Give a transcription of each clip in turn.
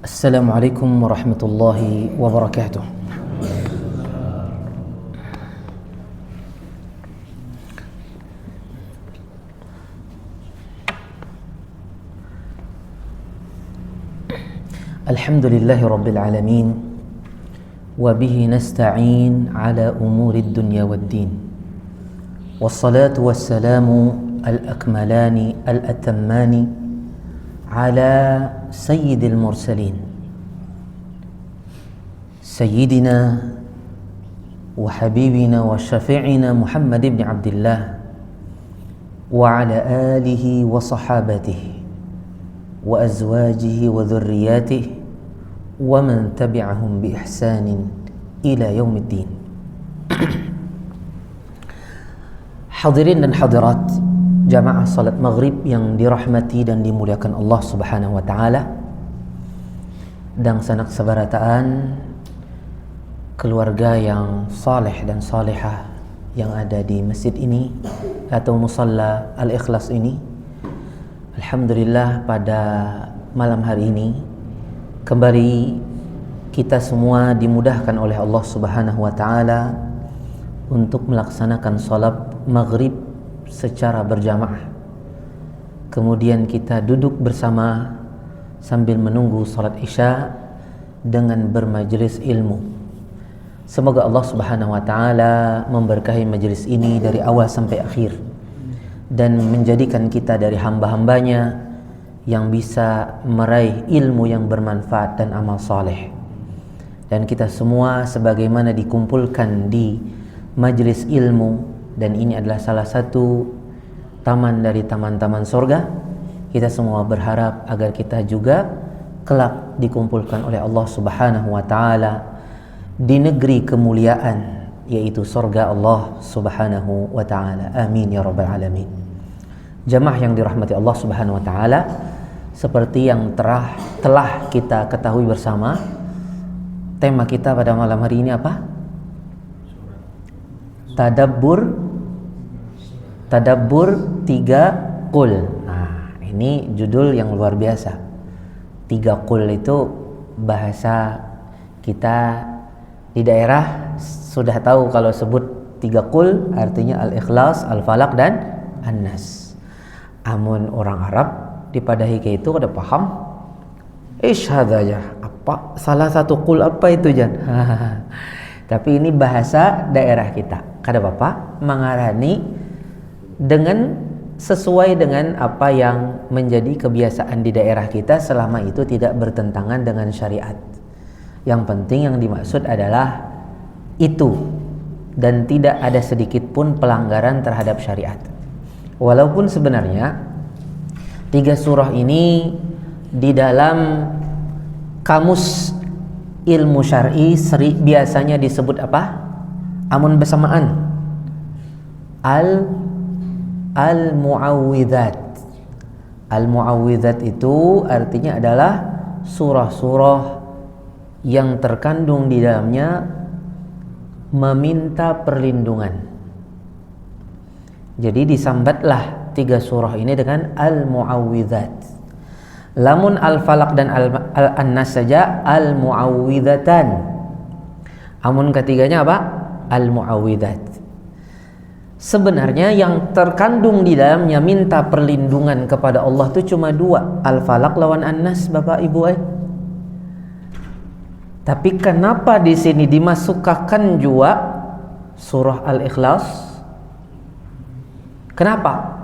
Assalamualaikum warahmatullahi wabarakatuh. Alhamdulillahi rabbil alamin, wa bihi nasta'in ala umuri dunya waddin, wassalatu wassalamu al-akmalani al-atammani على سيد المرسلين سيدنا وحبيبنا وشفيعنا محمد بن عبد الله وعلى آله وصحابته وأزواجه وذرياته ومن تبعهم بإحسان إلى يوم الدين. Hadirin dan hadirat jamaah salat maghrib yang dirahmati dan dimuliakan Allah subhanahu wa ta'ala, dan sanak sabarataan keluarga yang saleh dan salihah yang ada di masjid ini atau musalla Al-Ikhlas ini. Alhamdulillah, pada malam hari ini kembali kita semua dimudahkan oleh Allah subhanahu wa ta'ala untuk melaksanakan salat maghrib secara berjamaah. Kemudian kita duduk bersama sambil menunggu salat isya dengan bermajlis ilmu. Semoga Allah subhanahu wa ta'ala memberkahi majlis ini dari awal sampai akhir dan menjadikan kita dari hamba-hambanya yang bisa meraih ilmu yang bermanfaat dan amal saleh. Dan kita semua sebagaimana dikumpulkan di majlis ilmu, dan ini adalah salah satu taman dari taman-taman surga, kita semua berharap agar kita juga kelak dikumpulkan oleh Allah subhanahu wa ta'ala di negeri kemuliaan, yaitu surga Allah subhanahu wa ta'ala. Amin ya rabbal alamin. Jamaah yang dirahmati Allah subhanahu wa ta'ala, seperti yang telah kita ketahui bersama, tema kita pada malam hari ini apa? Tadabbur 3 qul. Nah, ini judul yang luar biasa. 3 qul itu bahasa kita di daerah sudah tahu. Kalau sebut 3 qul artinya Al-Ikhlas, Al-Falaq dan An-Nas. Amun orang Arab dipadahi ke itu kada paham. Ish hadza ya. Apa salah satu qul apa itu Jan? Tapi ini bahasa daerah kita. Kada apa-apa mengarani dengan sesuai dengan apa yang menjadi kebiasaan di daerah kita selama itu tidak bertentangan dengan syariat. Yang penting yang dimaksud adalah itu dan tidak ada sedikit pun pelanggaran terhadap syariat. Walaupun sebenarnya 3 surah ini di dalam kamus ilmu syar'i biasanya disebut apa? Amun bersamaan Al-Mu'awwidhat. Al-Mu'awwidhat itu artinya adalah surah-surah yang terkandung di dalamnya meminta perlindungan. Jadi disambatlah 3 surah ini dengan Al-Mu'awwidhat. Lamun Al-Falaq dan Al-Nas saja Al-Mu'awwidhatan. Amun ketiganya apa? Al-Mu'awwidhat. Sebenarnya yang terkandung di dalamnya minta perlindungan kepada Allah itu cuma 2, Al-Falaq lawan An-Nas, Bapak Ibu. Tapi kenapa di sini dimasukkan juga surah Al-Ikhlas? Kenapa?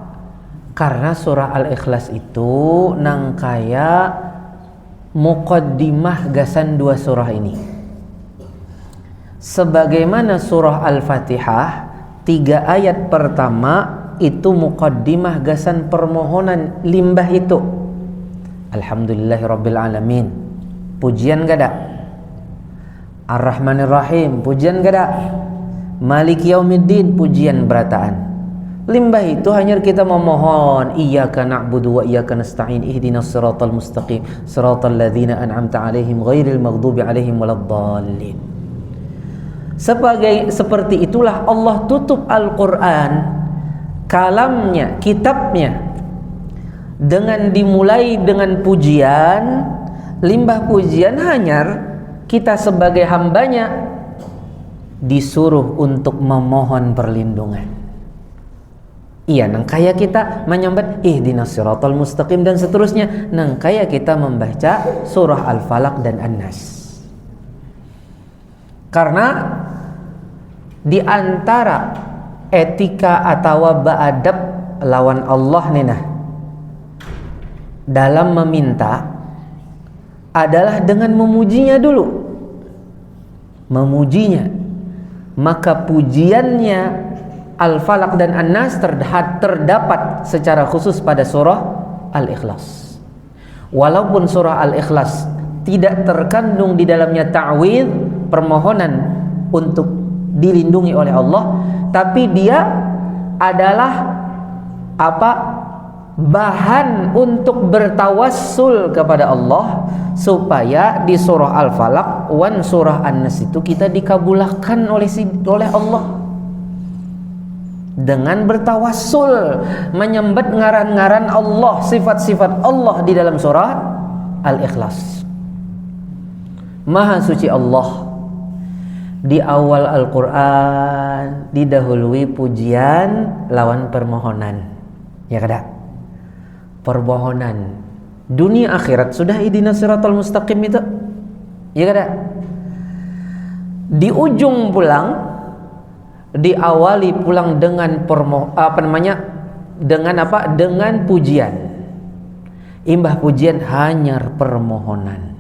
Karena surah Al-Ikhlas itu nangkaya muqaddimah gasan 2 surah ini. Sebagaimana surah Al-Fatihah 3 ayat pertama itu muqaddimah gasan permohonan limbah itu. Alhamdulillahirabbil alamin. Pujian gada. Ar-Rahmanir Rahim, pujian gada. Maliki Yaumiddin, pujian berataan. Limbah itu hanya kita memohon, iyyaka na'budu wa iyyaka nasta'in, ihdinas siratal mustaqim, siratal ladzina an'amta 'alaihim ghairil maghdubi 'alaihim waladdallin. Seperti itulah Allah tutup Al-Quran, kalamnya, kitabnya, dengan dimulai dengan pujian, limbah pujian hanyar, kita sebagai hambanya disuruh untuk memohon perlindungan. Iya, nang kaya kita menyambat ihdinas siratal mustaqim dan seterusnya, nang kaya kita membaca surah Al-Falaq dan An-Nas. Karena di antara etika atau ba'adab lawan Allah nina dalam meminta adalah dengan memujinya dulu. Memujinya. Maka pujiannya Al-Falaq dan An-Nas terdapat secara khusus pada surah Al-Ikhlas. Walaupun surah Al-Ikhlas tidak terkandung di dalamnya ta'widz, permohonan untuk dilindungi oleh Allah, tapi dia adalah bahan untuk bertawassul kepada Allah, supaya di surah Al-Falaq wan surah An-Nas itu kita dikabulkan oleh Allah dengan bertawassul, menyembah ngaran-ngaran Allah, sifat-sifat Allah di dalam surah Al-Ikhlas. Maha suci Allah. Di awal Al-Quran didahului pujian lawan permohonan, ya kada? Permohonan dunia akhirat sudah ihdinas siratal mustaqim itu, ya kada? Di ujung pulang diawali pulang dengan dengan pujian. Imbah pujian hanya permohonan.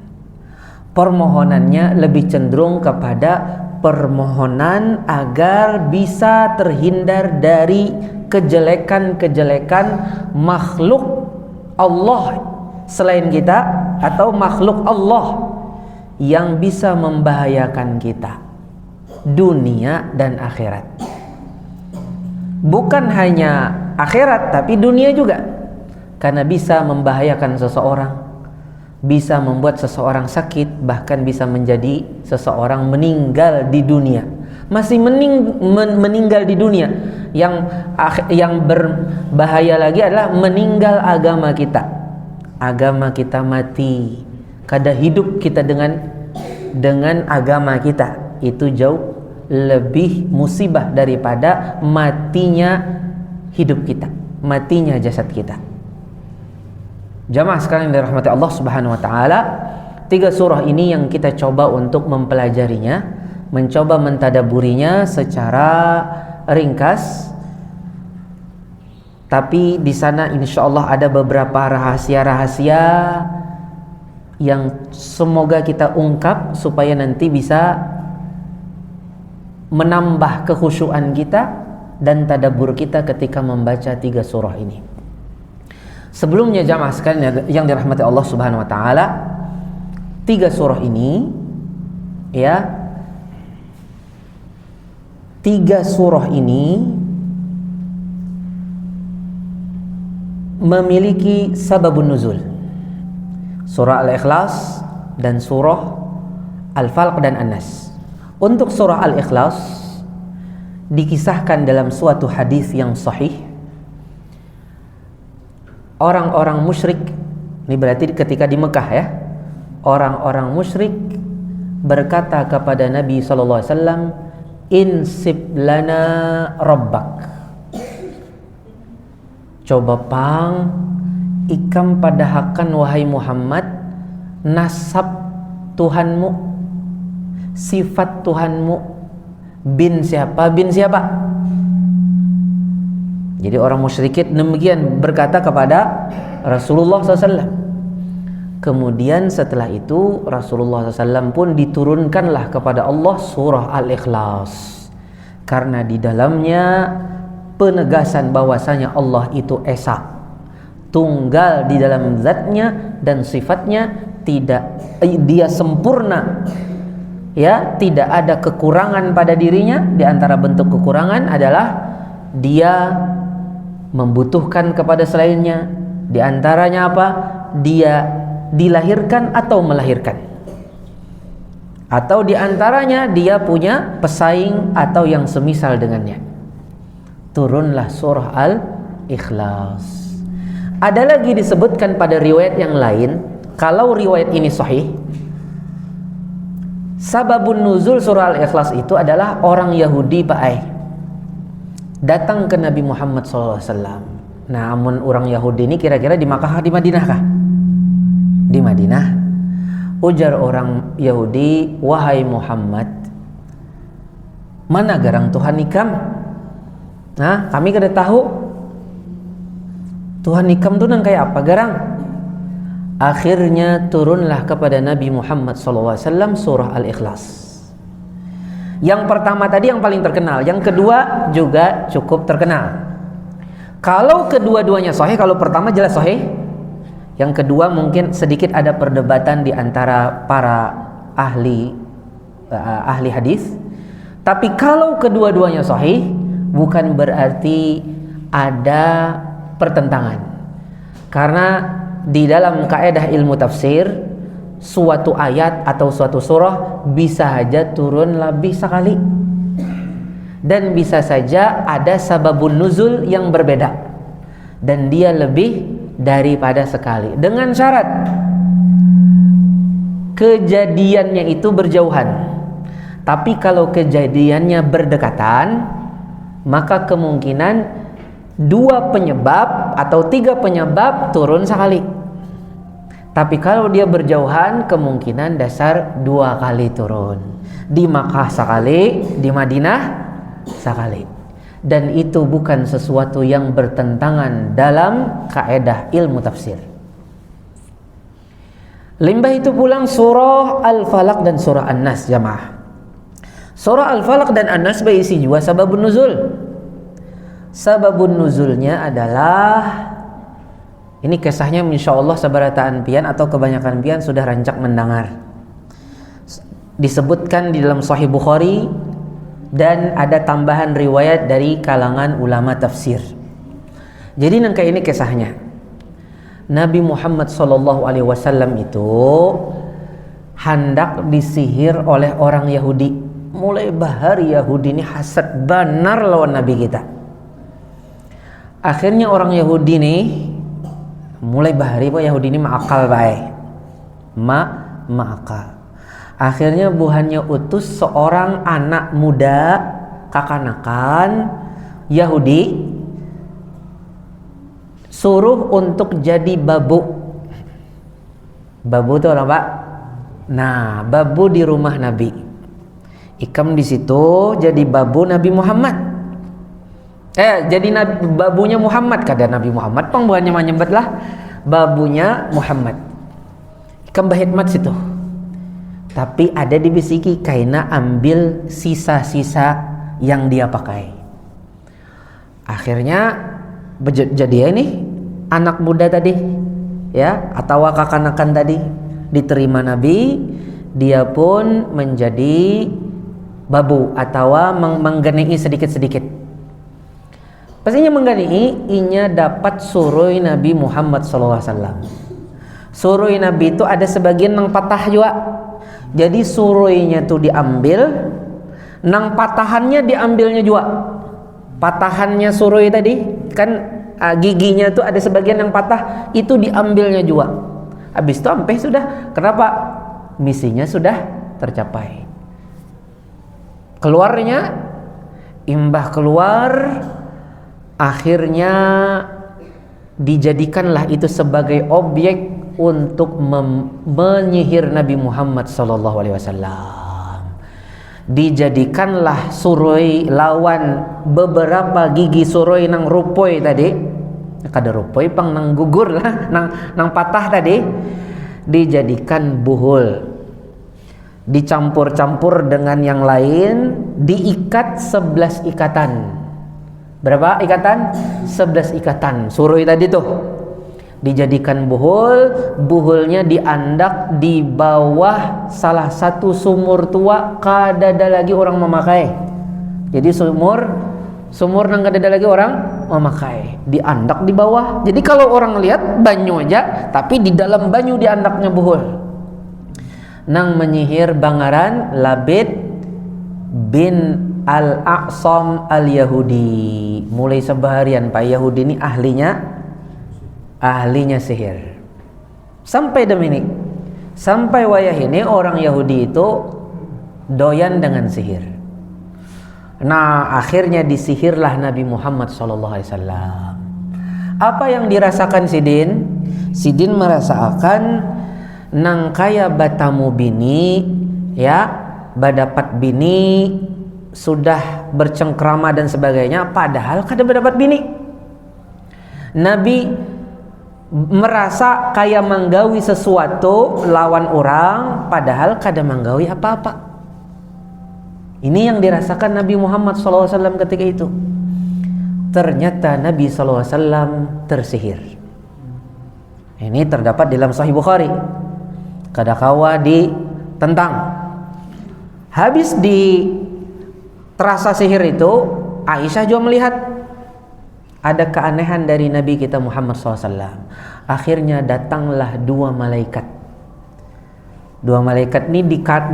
Permohonannya lebih cenderung kepada permohonan agar bisa terhindar dari kejelekan-kejelekan makhluk Allah selain kita atau makhluk Allah yang bisa membahayakan kita dunia dan akhirat. Bukan hanya akhirat tapi dunia juga, karena bisa membahayakan seseorang, bisa membuat seseorang sakit, bahkan bisa menjadi seseorang meninggal di dunia. Masih meninggal di dunia. Yang berbahaya lagi adalah meninggal agama kita. Agama kita mati. Kada hidup kita dengan agama kita. Itu jauh lebih musibah daripada matinya hidup kita, matinya jasad kita. Jamaah sekalian yang dirahmati Allah Subhanahu wa taala, 3 surah ini yang kita coba untuk mempelajarinya, mencoba mentadaburinya secara ringkas. Tapi di sana insyaallah ada beberapa rahasia-rahasia yang semoga kita ungkap supaya nanti bisa menambah kekhusyuan kita dan tadabbur kita ketika membaca 3 surah ini. Sebelumnya jamaah sekalian yang dirahmati Allah Subhanahu wa taala, 3 surah ini ya, 3 surah ini memiliki sababun nuzul. Surah Al-Ikhlas dan surah Al-Falaq dan An-Nas. Untuk surah Al-Ikhlas dikisahkan dalam suatu hadis yang sahih, orang-orang musyrik, ini berarti ketika di Mekah ya, orang-orang musyrik berkata kepada Nabi SAW, insib lana rabbak, coba pang ikam padahakan wahai Muhammad nasab Tuhanmu, sifat Tuhanmu, bin siapa. Jadi orang musyrikin demikian berkata kepada Rasulullah SAW. Kemudian setelah itu Rasulullah SAW pun diturunkanlah kepada Allah surah Al-Ikhlas, karena di dalamnya penegasan bahwasanya Allah itu esa, tunggal di dalam zatnya dan sifatnya, dia sempurna, ya, tidak ada kekurangan pada dirinya. Di antara bentuk kekurangan adalah dia membutuhkan kepada selainnya. Di antaranya apa? Dia dilahirkan atau melahirkan, atau di antaranya dia punya pesaing atau yang semisal dengannya. Turunlah surah Al-Ikhlas. Ada lagi disebutkan pada riwayat yang lain, kalau riwayat ini sahih, sababun nuzul surah Al-Ikhlas itu adalah orang Yahudi Pak datang ke Nabi Muhammad SAW. Nah, amun orang Yahudi ini kira-kira di Makkah di Madinah kah? Di Madinah. Ujar orang Yahudi, wahai Muhammad, mana garang Tuhan ikam? Nah, kami kada tahu Tuhan ikam tuh nang kayak apa garang. Akhirnya turunlah kepada Nabi Muhammad SAW surah Al-Ikhlas. Yang pertama tadi yang paling terkenal, yang kedua juga cukup terkenal. Kalau kedua-duanya sahih, kalau pertama jelas sahih, yang kedua mungkin sedikit ada perdebatan di antara para ahli hadis. Tapi kalau kedua-duanya sahih, bukan berarti ada pertentangan. Karena di dalam kaidah ilmu tafsir, suatu ayat atau suatu surah bisa saja turun lebih sekali, dan bisa saja ada sababun nuzul yang berbeda, dan dia lebih daripada sekali, dengan syarat kejadiannya itu berjauhan. Tapi kalau kejadiannya berdekatan, maka kemungkinan 2 penyebab atau 3 penyebab turun sekali. Tapi kalau dia berjauhan, kemungkinan dasar 2 kali turun. Di Makkah sekali, di Madinah sekali. Dan itu bukan sesuatu yang bertentangan dalam kaidah ilmu tafsir. Limbah itu pulang surah Al-Falaq dan surah An-Nas jamaah. Surah Al-Falaq dan An-Nas berisi juga sababun nuzul. Sababun nuzulnya adalah, ini kisahnya insyaallah sabarataan pian atau kebanyakan pian sudah rancak mendengar. Disebutkan di dalam Sahih Bukhari, dan ada tambahan riwayat dari kalangan ulama tafsir. Jadi nangka ini kisahnya. Nabi Muhammad SAW itu hendak disihir oleh orang Yahudi. Mulai bahari Yahudi ini hasad benar lawan Nabi kita. Akhirnya orang Yahudi ini mulai bahari Pak Yahudi ini ma'akal baik. Ma'akal. Akhirnya buhannya utus seorang anak muda kakanakan Yahudi, suruh untuk jadi babu. Babu itu apa Pak? Nah, babu di rumah Nabi. Ikam di situ jadi babu Nabi Muhammad. Jadi babunya Muhammad, kada Nabi Muhammad pang buhannya menyembet lah, babunya Muhammad. Ikam bahitmat situ. Tapi ada dibisiki kaina ambil sisa-sisa yang dia pakai. Akhirnya jadi ini anak muda tadi ya, atau kakanakan tadi diterima Nabi, dia pun menjadi babu atau menggenei sedikit-sedikit. Pastinya menggenei inya dapat suroi Nabi Muhammad SAW. Suroi Nabi itu ada sebagian yang patah juga. Jadi suruinya tuh diambil, nang patahannya diambilnya juga. Patahannya surui tadi kan giginya tuh ada sebagian yang patah, itu diambilnya juga. Habis itu sampai sudah. Kenapa? Misinya sudah tercapai. Keluarnya, imbah keluar, akhirnya dijadikanlah itu sebagai objek untuk menyihir Nabi Muhammad SAW. Dijadikanlah suroi lawan beberapa gigi suroi nang rupoi tadi, kada rupoi pang nang gugur lah, nang patah tadi, dijadikan buhul, dicampur-campur dengan yang lain, diikat 11 ikatan. Berapa ikatan? 11 ikatan suroi tadi tuh. Dijadikan buhul, buhulnya diandak di bawah salah satu sumur tua, kada ada lagi orang memakai. Jadi sumur nang kada ada lagi orang memakai, diandak di bawah. Jadi kalau orang lihat banyu aja, tapi di dalam banyu diandaknya buhul. Nang menyihir bangaran Labid bin Al-A'sam Al-Yahudi. Mulai sebaharian Pak Yahudi ini ahlinya sihir. Sampai deminik, sampai wayah ini orang Yahudi itu doyan dengan sihir. Nah, akhirnya disihirlah Nabi Muhammad SAW. Apa yang dirasakan Sidin? Sidin merasakan nang kaya batamu bini, ya, badapat bini, sudah bercengkrama dan sebagainya, padahal kada berdapat bini. Nabi merasa kayak menggawi sesuatu lawan orang, padahal kada menggawi apa-apa. Ini yang dirasakan Nabi Muhammad SAW ketika itu. Ternyata Nabi SAW tersihir. Ini terdapat dalam Sahih Bukhari. Kadakawa ditentang. Habis di terasa sihir itu, Aisyah juga melihat ada keanehan dari Nabi kita Muhammad SAW. Akhirnya datanglah dua malaikat. Dua malaikat ini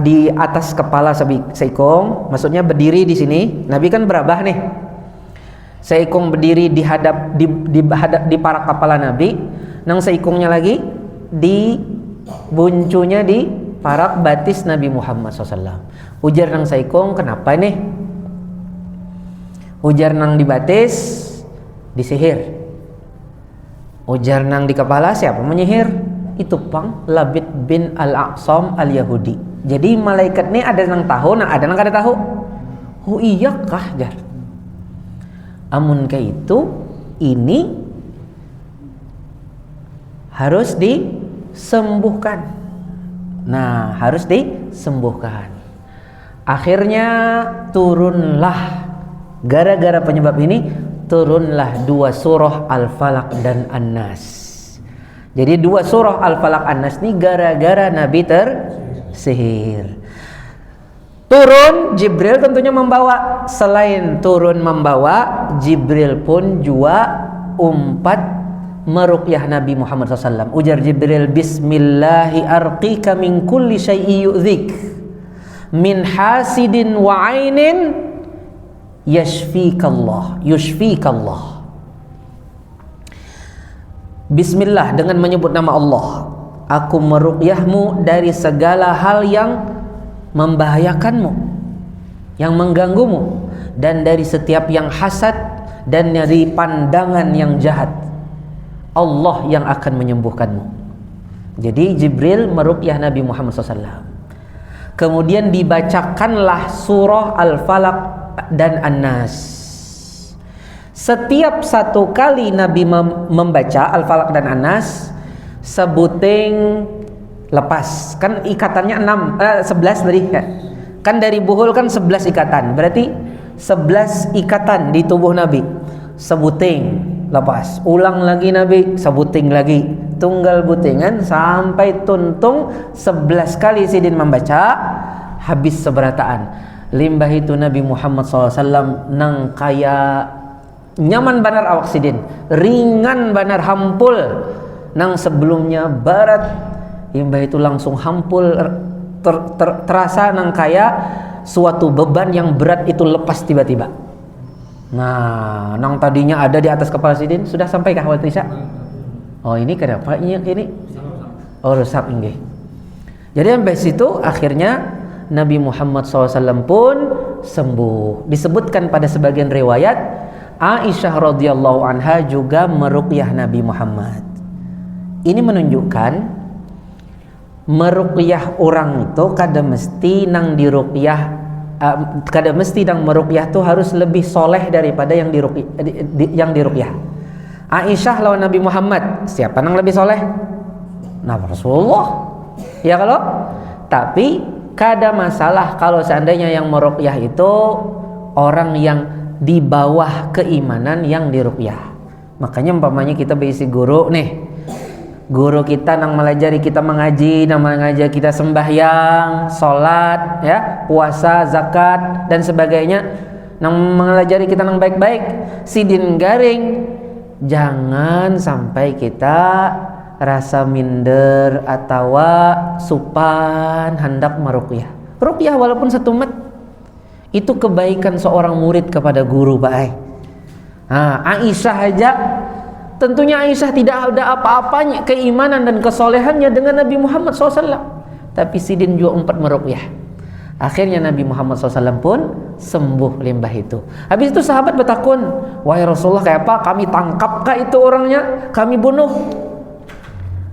di atas kepala seikung, maksudnya berdiri di sini. Nabi kan berabah nih. Seikung berdiri di parak kepala Nabi. Nang seikungnya lagi di buncunya di parak batis Nabi Muhammad SAW. Ujar nang seikung, kenapa nih? Ujar nang di batis, disihir. Ujar nang di kepala, siapa menyihir? Itu pang Labid bin Al-Aqsam Al-Yahudi. Jadi malaikat ini ada nang tahu, ada nang kada tahu. Oh iya kah jar? Amun kayak itu, ini harus disembuhkan. Nah, harus disembuhkan. Akhirnya turunlah, gara-gara penyebab ini turunlah dua surah Al-Falaq dan An-Nas. Jadi dua surah Al-Falaq An-Nas ini gara-gara Nabi tersihir. Turun, Jibril tentunya membawa. Selain turun membawa, Jibril pun juga umpat meruqyah Nabi Muhammad SAW. Ujar Jibril, Bismillahi arqika min kulli syai'i yu'dhik min hasidin wa ainin yashfikallah. Bismillah, dengan menyebut nama Allah, aku meruqyahmu dari segala hal yang membahayakanmu, yang mengganggumu, dan dari setiap yang hasad dan dari pandangan yang jahat. Allah yang akan menyembuhkanmu. Jadi Jibril meruqyah Nabi Muhammad SAW. Kemudian dibacakanlah surah Al-Falaq dan An-Nas. Setiap satu kali Nabi membaca Al-Falaq dan An-Nas, sebuting lepas. Kan ikatannya 11 tadi kan dari buhul kan 11 ikatan. Berarti 11 ikatan di tubuh Nabi. Sebuting lepas. Ulang lagi Nabi, sebuting lagi. Tunggal butingan sampai tuntung 11 kali Sidin membaca, habis seberataan. Limbah itu Nabi Muhammad SAW nang kaya nyaman banar awak Sidin, ringan banar hampul. Nang sebelumnya barat, limbah itu langsung hampul, terasa nang kaya suatu beban yang berat itu lepas tiba-tiba. Nah, nang tadinya ada di atas kepala Sidin sudah sampai kah waktu Isya? Oh, ini kenapa ini? Oh, rusak nggih. Jadi sampai situ akhirnya Nabi Muhammad SAW pun sembuh. Disebutkan pada sebagian riwayat Aisyah radhiyallahu anha juga meruqyah Nabi Muhammad. Ini menunjukkan meruqyah orang itu kada mesti nang diruqyah, kada mesti nang meruqyah itu harus lebih soleh daripada yang diruqyah. Aisyah lawan Nabi Muhammad, siapa nang lebih soleh? Nabi Rasulullah. Ya kalau, tapi kada masalah kalau seandainya yang meruqyah itu orang yang di bawah keimanan yang diruqyah. Makanya umpamanya kita berisi guru nih, guru kita nang melajari kita mengaji, nang mengajar kita sembahyang, sholat, ya, puasa, zakat dan sebagainya, nang melajari kita nang baik-baik, Sidin garing. Jangan sampai kita rasa minder atau supan hendak meruqyah. Ruqyah walaupun satu mat, itu kebaikan seorang murid kepada guru, Pak. Aisyah aja Tentunya Aisyah tidak ada apa-apanya keimanan dan kesolehannya dengan Nabi Muhammad SAW. Tapi Sidin juga empat meruqyah. Akhirnya Nabi Muhammad SAW pun sembuh limbah itu. Habis itu sahabat bertakun, wahai Rasulullah, kayak apa? Kami tangkapkah itu orangnya? Kami bunuh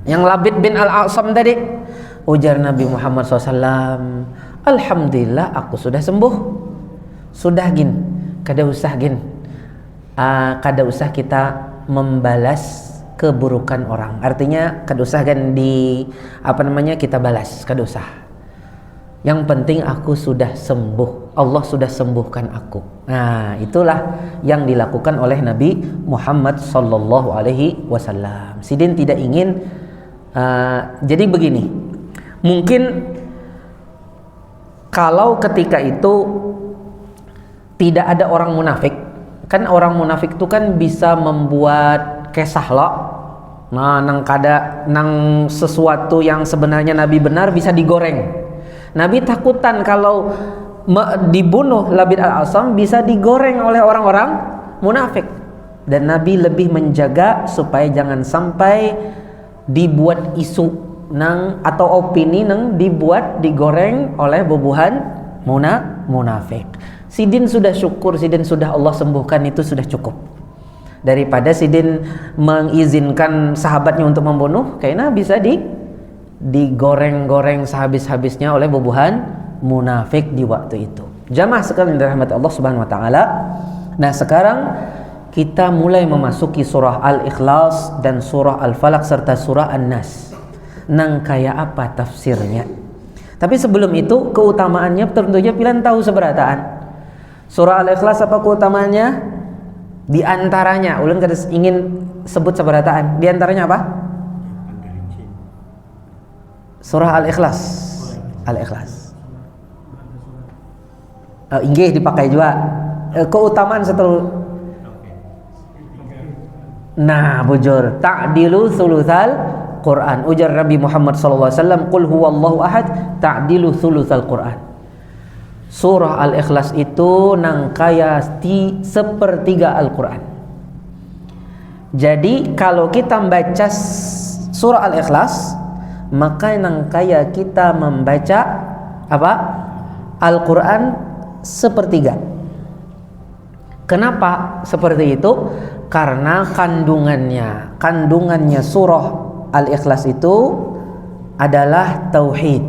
yang Labid bin Al-A'sam tadi. Ujar Nabi Muhammad SAW, alhamdulillah aku sudah sembuh. Sudah gin, kada usah gin, kada usah kita membalas keburukan orang. Artinya kada usah kan kita balas, kada usah. Yang penting aku sudah sembuh, Allah sudah sembuhkan aku. Nah, itulah yang dilakukan oleh Nabi Muhammad sallallahu alaihi wasallam. Sidin tidak ingin jadi begini. Mungkin kalau ketika itu tidak ada orang munafik, kan orang munafik itu kan bisa membuat kesah lo. Nah, nang sesuatu yang sebenarnya Nabi benar bisa digoreng. Nabi takutan kalau dibunuh Labid Al-A'sam bisa digoreng oleh orang-orang munafik, dan Nabi lebih menjaga supaya jangan sampai dibuat isu atau opini dibuat digoreng oleh bubuhan munafik. Sidin sudah syukur, Sidin sudah Allah sembuhkan, itu sudah cukup. Daripada Sidin mengizinkan sahabatnya untuk membunuh, kayaknya bisa digoreng-goreng sehabis-habisnya oleh bubuhan munafik di waktu itu. Jamaah sekalian dirahmati Allah Subhanahu wa taala. Nah, sekarang kita mulai memasuki surah Al-Ikhlas dan surah Al-Falaq serta surah An-Nas. Nang kayak apa tafsirnya? Tapi sebelum itu, keutamaannya tentunya pilihan tahu seberataan. Surah Al-Ikhlas apa keutamaannya? Di antaranya, ulun ingin sebut seberataan. Di antaranya apa? Surah Al-Ikhlas. Al-Ikhlas. Inggih dipakai juga. Keutamaan setelah. Nah, bujur. Ta'dilu thulutsal Quran. Ujar Nabi Muhammad sallallahu alaihi wasallam, "Qul huwallahu ahad, ta'dilu thulutsal Quran." Surah Al-Ikhlas itu nangkaya sepertiga Al-Quran. Jadi kalau kita membaca surah Al-Ikhlas, maka nangkaya kita membaca apa? Al-Quran sepertiga. Kenapa seperti itu? Karena kandungannya surah Al-Ikhlas itu adalah tauhid.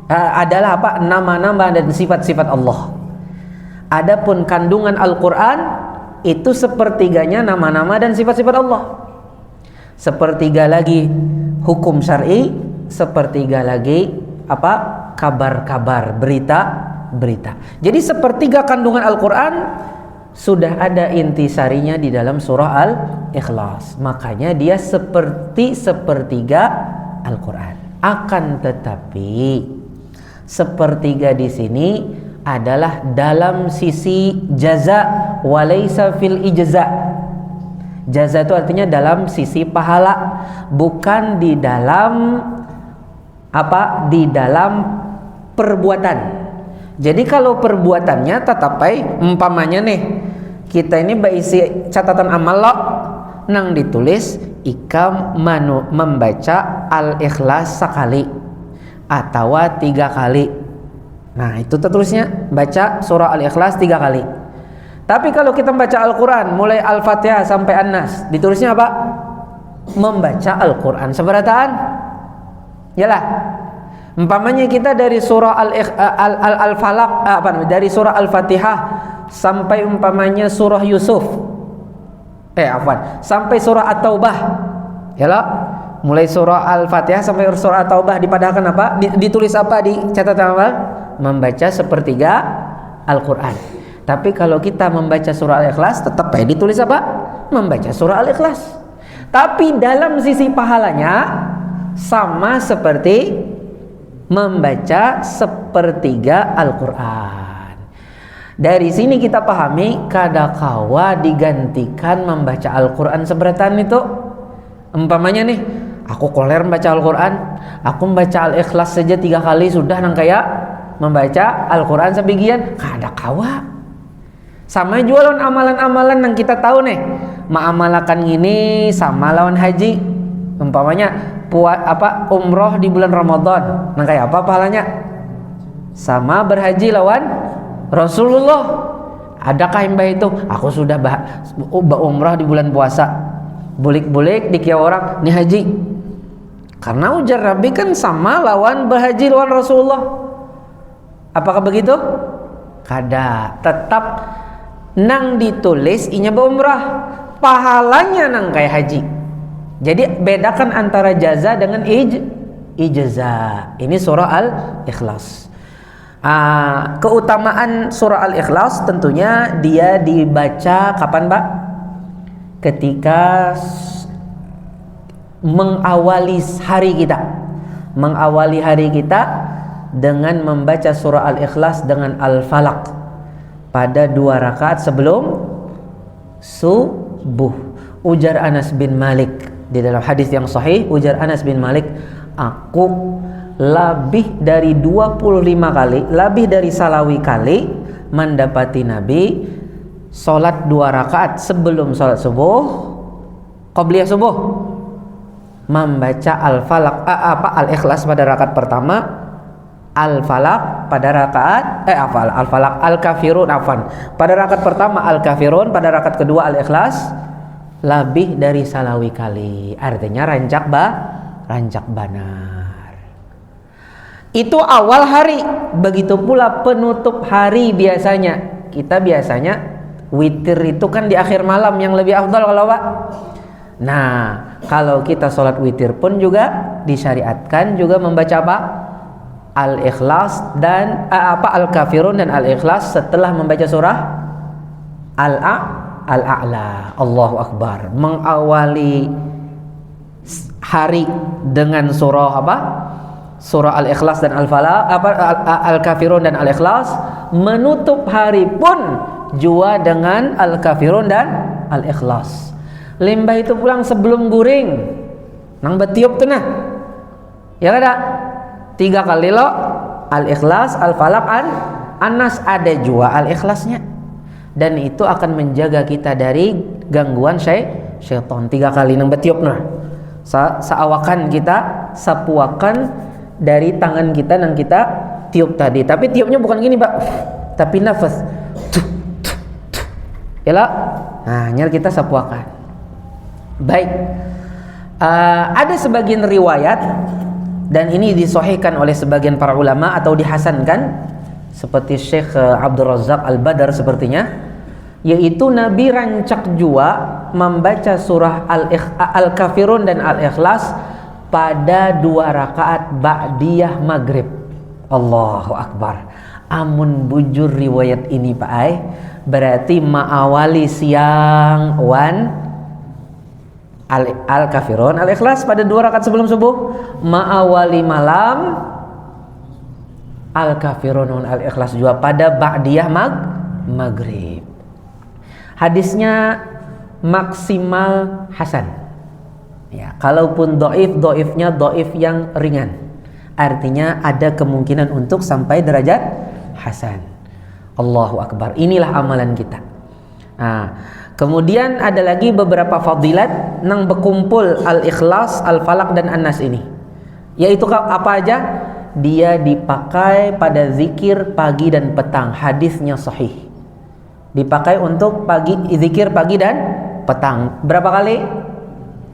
Adalah apa? Nama-nama dan sifat-sifat Allah. Adapun kandungan Al-Quran itu sepertiganya nama-nama dan sifat-sifat Allah. Sepertiga lagi hukum syar'i, sepertiga lagi apa? Kabar-kabar, berita-berita. Jadi sepertiga kandungan Al-Quran sudah ada intisarinya di dalam surah Al-Ikhlas. Makanya dia seperti sepertiga Al-Quran. Akan tetapi sepertiga di sini adalah dalam sisi jaza walaysa fil ijza. Jaza itu artinya dalam sisi pahala, bukan di dalam apa? Di dalam perbuatan. Jadi kalau perbuatannya tetapi umpamanya nih, kita ini berisi catatan amal lo, nang ditulis ikam membaca Al-Ikhlas sekali atau 3 kali. Nah, itu tertulisnya baca surah Al-Ikhlas 3 kali. Tapi kalau kita membaca Al-Quran mulai Al-Fatihah sampai An-Nas, ditulisnya apa? Membaca Al-Quran seberataan. Yalah. Umpamanya kita dari surah Al-Falaq, dari surah Al-Fatihah sampai umpamanya surah Yusuf. Sampai surah At-Taubah. Yalah. Mulai surah Al-Fatihah sampai surah At-Taubah dipadahkan apa? Ditulis apa di catatan amal? Membaca sepertiga Al-Quran. Tapi kalau kita membaca surah Al-Ikhlas tetap ditulis apa? Membaca surah Al-Ikhlas. Tapi dalam sisi pahalanya sama seperti membaca sepertiga Al-Quran. Dari sini kita pahami kadakawa digantikan membaca Al-Quran seberataan itu. Umpamanya nih, aku koler membaca Al-Quran, aku membaca Al-Ikhlas saja 3 kali sudah nang kayak membaca Al-Quran sebagian, kada kawa. Sama juga lawan amalan-amalan yang kita tahu nih. Ma'amalakan ini sama lawan haji. Umpamanya umroh di bulan Ramadan. Nah kayak apa pahalanya? Sama berhaji lawan Rasulullah. Adakah yang baik itu? Aku sudah umrah di bulan puasa. Bulik-bulik dikira orang nih haji. Karena ujar Nabi kan sama lawan berhaji lawan Rasulullah. Apakah begitu? Kada. Tetap nang ditulis inya berumrah, pahalanya nang kayak haji. Jadi bedakan antara jaza dengan ijazah. Ini surah Al-Ikhlas. Keutamaan surah Al-Ikhlas tentunya dia dibaca kapan, Pak? Ketika mengawali hari kita dengan membaca surah Al-Ikhlas dengan Al-Falaq pada 2 rakaat sebelum subuh. Ujar Anas bin Malik di dalam hadis yang sahih, ujar Anas bin Malik, aku lebih dari 25 kali, lebih dari salawi kali mendapati Nabi salat 2 rakaat sebelum salat subuh, qabliyah subuh, membaca Al-Falaq Al-Ikhlas pada rakaat pertama, Al-Falaq pada rakaat Al-Falaq Al-Kafirun pada rakaat pertama, Al-Kafirun pada rakaat kedua, Al-Ikhlas lebih dari salawi kali. Artinya rancak banar. Itu awal hari. Begitu pula penutup hari biasanya. Kita biasanya witir itu kan di akhir malam yang lebih afdal kalau Pak. Nah, kalau kita sholat witir pun juga disyariatkan juga membaca apa? Al-Ikhlas dan Al-Kafirun dan Al-Ikhlas setelah membaca surah Al-A'la. Allahu Akbar. Mengawali hari dengan surah apa? Surah Al-Ikhlas dan Al-Falaq, Al-Kafirun dan Al-Ikhlas. Menutup hari pun juga dengan Al-Kafirun dan Al-Ikhlas. Limbah itu pulang sebelum guring. Nang betiup tuh nah. Ya kada? 3 kali lo Al-Ikhlas, Al-Falaq, An-Nas, ada juga Al-Ikhlasnya. Dan itu akan menjaga kita dari gangguan syaitan. 3 kali nang betiup nah. Seawakan kita sapuakan dari tangan kita nang kita tiup tadi. Tapi tiupnya bukan gini, Pak. Tapi nafas. Yalah. Nah, nyar kita sapuakan. Baik. Ada sebagian riwayat dan ini disahihkan oleh sebagian para ulama atau dihasankan seperti Syekh Abdul Razak Al-Badar sepertinya, yaitu Nabi rancak jua membaca surah Al-Kafirun dan Al-Ikhlas pada 2 rakaat ba'diyah maghrib. Allahu Akbar. Amun bujur riwayat ini Pak Ai, berarti ma'awali siang wan Al-Kafirun, Al-Ikhlas pada 2 rakaat sebelum subuh, ma'awali malam Al-Kafirun, Al-Ikhlas juga pada ba'diyah maghrib. Hadisnya maksimal hasan. Ya, kalaupun doifnya doif yang ringan. Artinya ada kemungkinan untuk sampai derajat hasan. Allahu Akbar. Inilah amalan kita. Kemudian ada lagi beberapa fadilat nang berkumpul Al-Ikhlas, Al-Falaq dan An-Nas ini. Yaitu apa aja? Dia dipakai pada zikir pagi dan petang. Hadisnya sahih. Dipakai untuk zikir pagi dan petang. Berapa kali?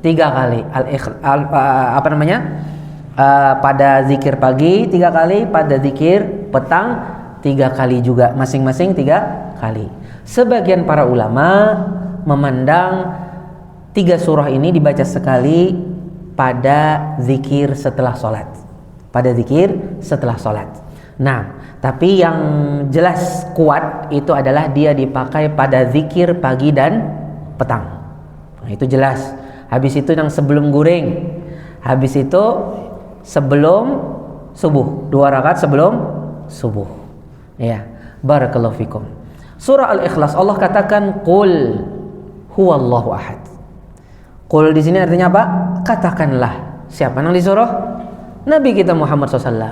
3 kali. Pada zikir pagi 3 kali, pada zikir petang 3 kali juga. Masing-masing 3 kali. Sebagian para ulama memandang 3 surah ini dibaca sekali pada zikir setelah sholat. Nah, tapi yang jelas kuat itu adalah dia dipakai pada zikir pagi dan petang. Nah, itu jelas. Habis itu yang sebelum guring. Habis itu sebelum subuh. 2 rakaat sebelum subuh. Ya, barakallahu fikum. Surah Al-Ikhlas Allah katakan qul huwallahu ahad. Qul di sini artinya apa? Katakanlah. Siapa yang disuruh? Nabi kita Muhammad SAW.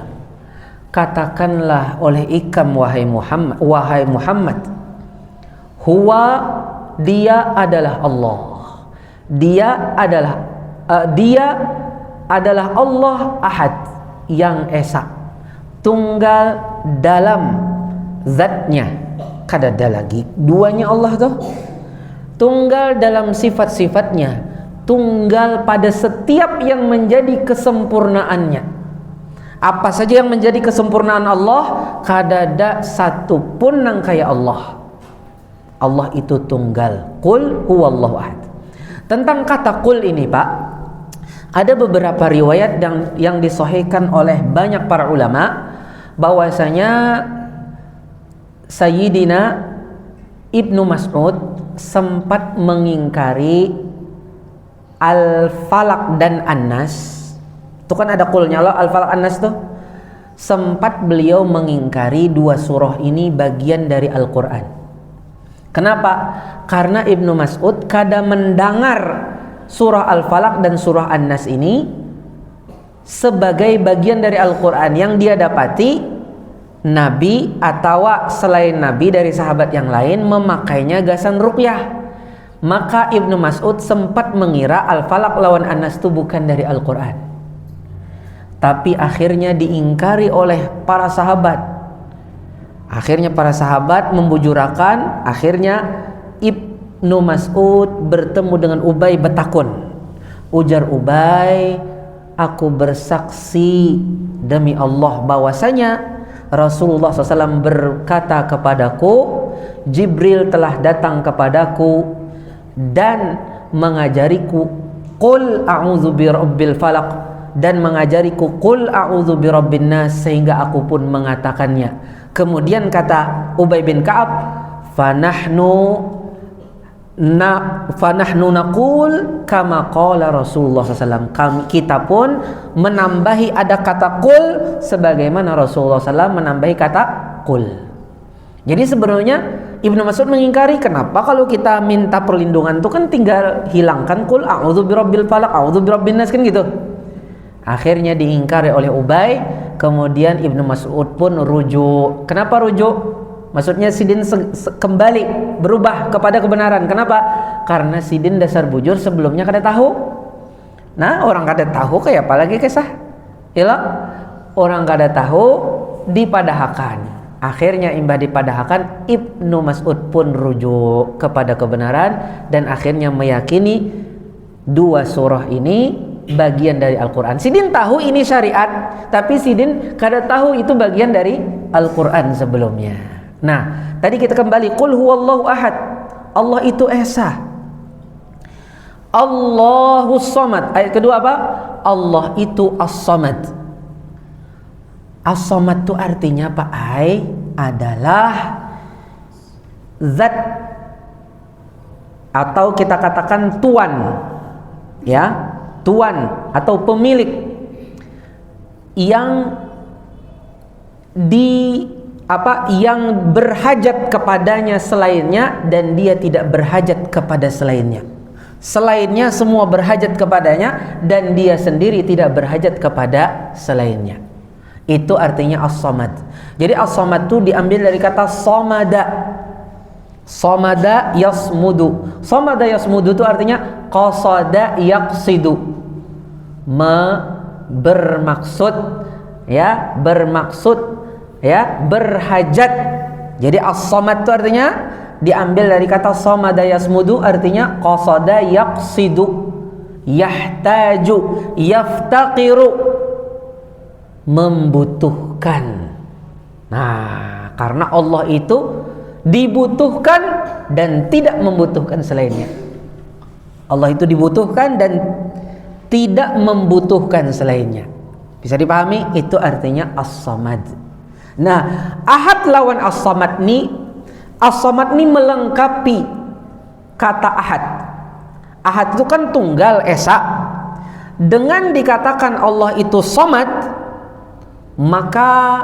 Katakanlah oleh ikam wahai Muhammad. Huwa, dia adalah Allah. Dia adalah Allah Ahad, yang esa, tunggal dalam zatnya. Kada ada lagi duanya Allah tuh. Tunggal dalam sifat-sifatnya, tunggal pada setiap yang menjadi kesempurnaannya. Apa saja yang menjadi kesempurnaan Allah, kada ada satu pun nang kayak Allah. Allah itu tunggal. Qul huwallahu ahad. Tentang kata qul ini, Pak, ada beberapa riwayat yang disahihkan oleh banyak para ulama bahwasanya Sayyidina Ibnu Mas'ud sempat mengingkari Al-Falaq dan An-Nas. Itu kan ada qulnya Allah, Al-Falaq An-Nas tuh. Sempat beliau mengingkari dua surah ini bagian dari Al-Qur'an. Kenapa? Karena Ibnu Mas'ud kada mendengar surah Al-Falaq dan surah An-Nas ini sebagai bagian dari Al-Quran. Yang dia dapati Nabi atau selain Nabi dari sahabat yang lain memakainya gasan ruqyah. Maka Ibnu Mas'ud sempat mengira Al-Falaq lawan An-Nas itu bukan dari Al-Quran. Tapi akhirnya diingkari oleh para sahabat. Akhirnya para sahabat membujurakan. Akhirnya Ibnu Mas'ud bertemu dengan Ubay betakun. Ujar Ubay, aku bersaksi demi Allah bahwasanya Rasulullah SAW berkata kepadaku, Jibril telah datang kepadaku dan mengajariku qul a'udzu birabbil falaq dan mengajariku qul a'udzu birabbin nas, sehingga aku pun mengatakannya. Kemudian kata Ubay bin Ka'ab, fanahnu naqul kama qala Rasulullah SAW. Kita pun menambahi ada kata qul sebagaimana Rasulullah SAW menambahi kata qul. Jadi sebenarnya Ibnu Mas'ud mengingkari, kenapa kalau kita minta perlindungan itu kan tinggal hilangkan qul a'udzu birabbil falaq, a'udzu birabbin nas, kan gitu. Akhirnya diingkari oleh Ubay. Kemudian Ibnu Mas'ud pun rujuk. Kenapa rujuk? Maksudnya Sidin kembali berubah kepada kebenaran. Kenapa? Karena Sidin dasar bujur sebelumnya kada tahu. Nah, orang kada tahu kayak apa lagi kisah? Ila orang kada tahu dipadahakan. Akhirnya imbah dipadahakan, Ibnu Mas'ud pun rujuk kepada kebenaran dan akhirnya meyakini dua surah ini bagian dari Al-Quran. Sidin tahu ini syariat, tapi Sidin kada tahu itu bagian dari Al-Quran sebelumnya. Nah, tadi kita kembali, qul huwallahu ahad, Allah itu esa, Allahus samad. Ayat kedua apa? Allah itu as-samad. As-samad itu artinya apa? Adalah zat, atau kita katakan tuan, ya, tuan atau pemilik yang yang berhajat kepadanya selainnya dan dia tidak berhajat kepada selainnya. Selainnya semua berhajat kepadanya dan dia sendiri tidak berhajat kepada selainnya. Itu artinya as-samad. Jadi as-samad itu diambil dari kata somada. Somada yasmudu. Somada yasmudu itu artinya qasada yaqsidu, bermaksud, ya, berhajat. Jadi as-samad itu artinya diambil dari kata somada yasmudu, artinya qasada yaqsidu, yahtaju, yaftaqiru, membutuhkan. Nah, karena Allah itu dibutuhkan dan tidak membutuhkan selainnya. Allah itu dibutuhkan dan tidak membutuhkan selainnya. Bisa dipahami? Itu artinya as-samad. Nah, ahad lawan as-samad ni melengkapi kata ahad. Ahad itu kan tunggal, esa. Dengan dikatakan Allah itu samad, maka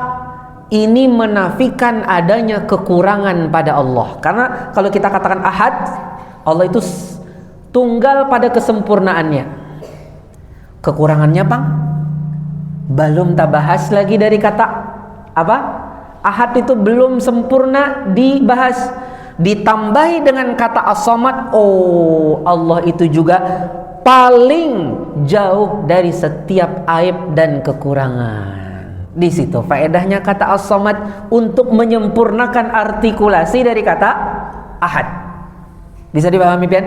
ini menafikan adanya kekurangan pada Allah. Karena kalau kita katakan ahad, Allah itu tunggal pada kesempurnaannya. Kekurangannya bang, belum tak bahas lagi dari kata apa? Ahad itu belum sempurna dibahas. ditambahi dengan kata as-samad, oh Allah itu juga paling jauh dari setiap aib dan kekurangan. Di situ faedahnya kata as-samad untuk menyempurnakan artikulasi dari kata ahad. Bisa dipahami pian?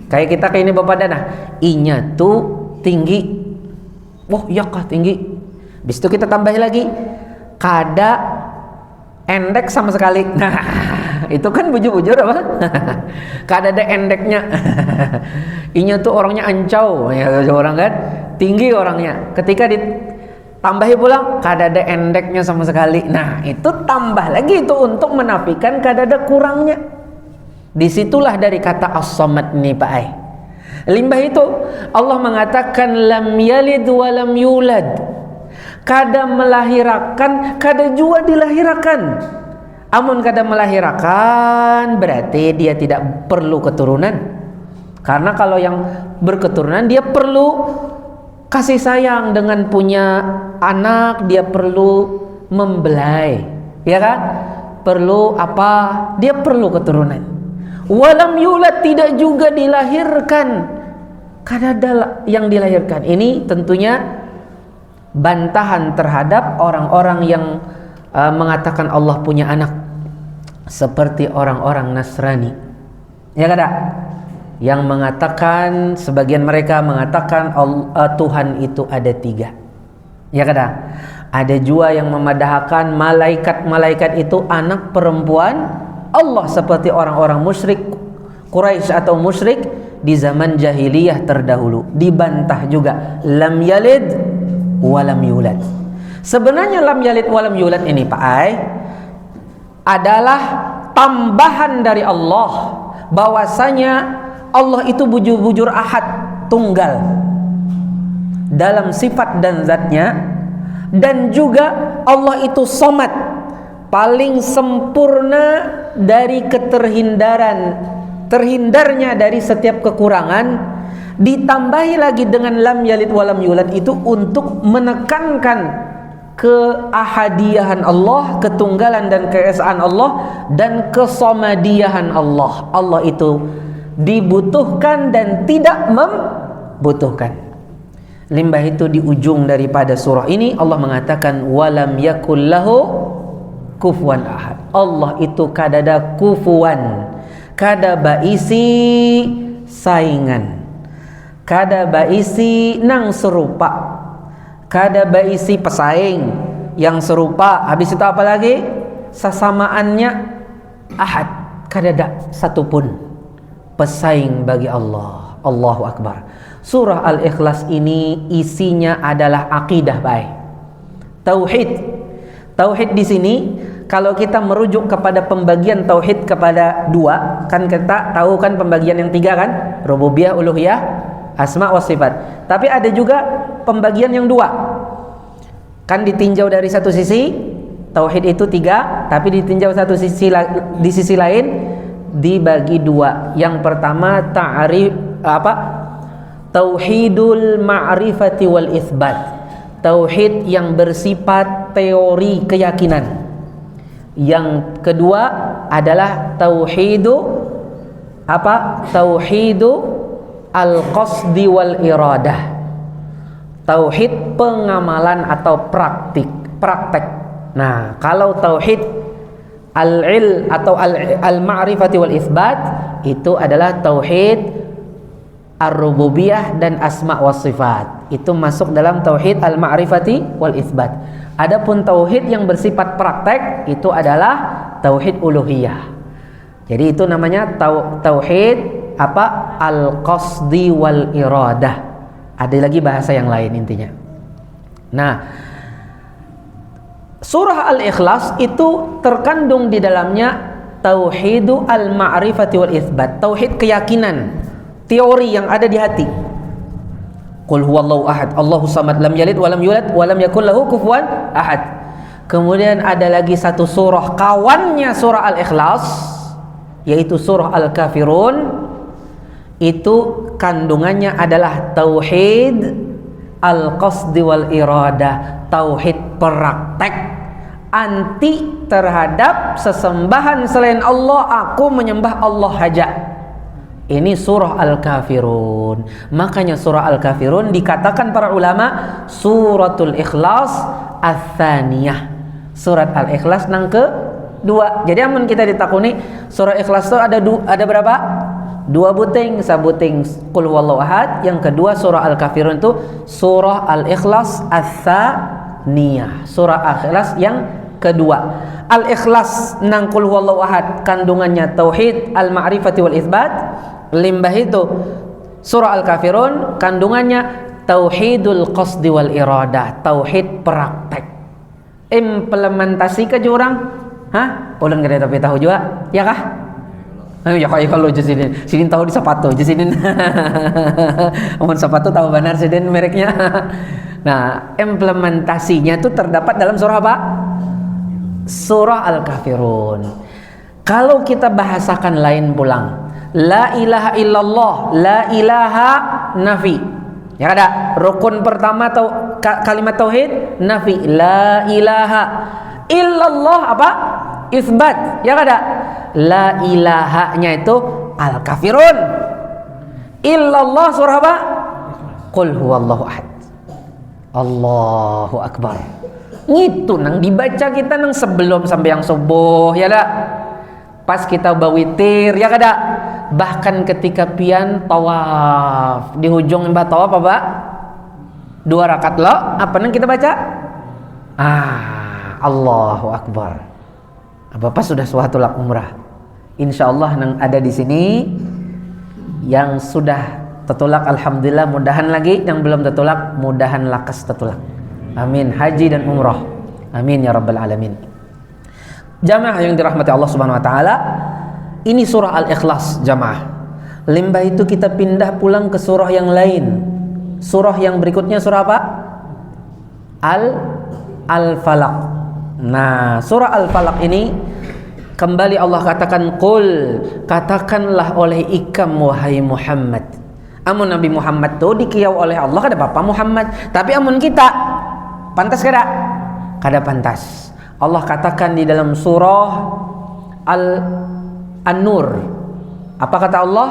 Kayak kita kayak ini Bapak Dana, i-nya tuh tinggi. Wah, iya kah tinggi? Habis itu kita tambahin lagi kada endek sama sekali. Nah, itu kan bujur-bujur apa? Kada ada endeknya. I-nya tuh orangnya ancau, ya orang kan tinggi orangnya. Ketika ditambahi pulang kada ada endeknya sama sekali. Nah, itu tambah lagi itu untuk menafikan kada ada kurangnya. Disitulah dari kata as-samad nih Pak Ai. Limbah itu Allah mengatakan lam yalid wa lam yulad. Kada melahirkan, kada juga dilahirkan. Amun kada melahirkan berarti dia tidak perlu keturunan. Karena kalau yang berketurunan dia perlu kasih sayang dengan punya anak, dia perlu membelai, ya kan? Perlu apa? Dia perlu keturunan. Walam yulad, tidak juga dilahirkan, kada ada yang dilahirkan. Ini tentunya bantahan terhadap orang-orang yang mengatakan Allah punya anak, seperti orang-orang Nasrani, ya kada? Yang mengatakan, sebagian mereka mengatakan Tuhan itu ada 3, ya kada? Ada juga yang memadahkan malaikat-malaikat itu anak perempuan Allah, seperti orang-orang musyrik Quraisy atau musyrik di zaman jahiliyah terdahulu. Dibantah juga lam yalid wa lam yulad. Sebenarnya lam yalid wa lam yulad ini Pak Ai adalah tambahan dari Allah, bahwasanya Allah itu bujur-bujur ahad, tunggal dalam sifat dan zatnya, dan juga Allah itu somad, paling sempurna dari terhindarnya dari setiap kekurangan. Ditambahi lagi dengan lam yalid wa lam yulad itu untuk menekankan keahadiyahan Allah, ketunggalan dan keesaan Allah, dan kesomadiyahan Allah. Allah itu dibutuhkan dan tidak membutuhkan. Limbah itu di ujung daripada surah ini Allah mengatakan walam yakul lahu kufuwan ahad. Allah itu kadada kufuwan, kada baisi saingan, kada baisi nang serupa, kada baisi pesaing yang serupa. Habis itu apa lagi? Sesamaannya ahad, kadada satupun pesaing bagi Allah. Allahu Akbar. Surah Al-Ikhlas ini isinya adalah akidah baik, tauhid. Tauhid di sini kalau kita merujuk kepada pembagian tauhid kepada 2, kan kita tahu kan pembagian yang 3 kan? Rububiyah, uluhiyah, asma wa sifat. Tapi ada juga pembagian yang 2. Kan ditinjau dari satu sisi tauhid itu 3, tapi ditinjau di sisi lain dibagi 2. Yang pertama tauhidul ma'rifati wal itsbat. Tauhid yang bersifat teori keyakinan. Yang kedua adalah tauhidu al-qasdi wal iradah. Tauhid pengamalan atau praktek. Nah, kalau tauhid al-il atau al-ma'rifati wal itsbat itu adalah tauhid ar-rububiyah dan asma wa sifat. Itu masuk dalam tauhid al-ma'rifati wal itsbat. Adapun tauhid yang bersifat praktek itu adalah tauhid uluhiyah. Jadi itu namanya tauhid al-qasdi wal iradah. Ada lagi bahasa yang lain intinya. Nah, surah Al-Ikhlas itu terkandung di dalamnya tauhidu al-ma'rifati wal itsbat, tauhid keyakinan, teori yang ada di hati. Qul huwallahu ahad, Allahu samad, lam yalid walam yulad walam yakul lahu kufuwan ahad. Kemudian ada lagi satu surah kawannya surah Al-Ikhlas, yaitu surah Al-Kafirun. Itu kandungannya adalah tauhid al-qasdi wal iradah, tauhid praktek anti terhadap sesembahan selain Allah, aku menyembah Allah saja. Ini surah Al-Kafirun. Makanya surah Al-Kafirun dikatakan para ulama suratul Ikhlas ats-tsaniyah. Surat Al-Ikhlas nang kedua. Jadi amun kita ditakuni surah Ikhlas itu ada berapa? Dua buting, sabuting Qul huwallahu ahad, yang kedua surah Al-Kafirun itu surah Al-Ikhlas ats-tsaniyah. Surah Al-Ikhlas yang kedua. Al-Ikhlas nang Qul huwallahu ahad kandungannya tauhid, al-ma'rifati wal itsbat. Limbah itu surah Al-Kafirun kandungannya tauhidul qasdi wal iradah, tauhid praktek. Implementasi ke jurang? Hah? Ulun gede tapi tahu juga, ya kah? Ya kalau sidin tahu di sepatu, sidin. Amun sepatu tahu benar sidin mereknya. Nah, implementasinya itu terdapat dalam surah apa? Surah Al-Kafirun. Kalau kita bahasakan lain pulang, la ilaha illallah, la ilaha nafi. Ya ada rukun pertama kalimat tauhid nafi, la ilaha illallah apa? Isbat. Ya ada la ilahanya itu Al-Kafirun. Illallah surah apa? Qul huwallahu ahad. Allahu akbar. Itu nang dibaca kita nang sebelum sampai yang subuh, ya dak. Pas kita bawitir, ya kada. Bahkan ketika pian tawaf, di hujung mbah tawaf apa? 2 rakaat lo, apa nang kita baca? Allahu akbar. Apa sudah suatu lak umrah. Insyaallah nang ada di sini yang sudah tetulak alhamdulillah, mudahan lagi yang belum tetulak mudahan lakas tetulak. Amin, haji dan umrah. Amin ya rabbal alamin. Jamaah yang dirahmati Allah Subhanahu wa taala, ini surah Al-Ikhlas jamaah. Limbah itu kita pindah pulang ke surah yang lain. Surah yang berikutnya surah apa? Al-Falaq. Nah, surah Al-Falaq ini kembali Allah katakan qul, katakanlah oleh ikam wahai Muhammad. Amun Nabi Muhammad tuh dikiyau oleh Allah kada Bapak Muhammad, tapi amun kita pantas kada? Kada pantas. Allah katakan di dalam surah An-Nur, apa kata Allah?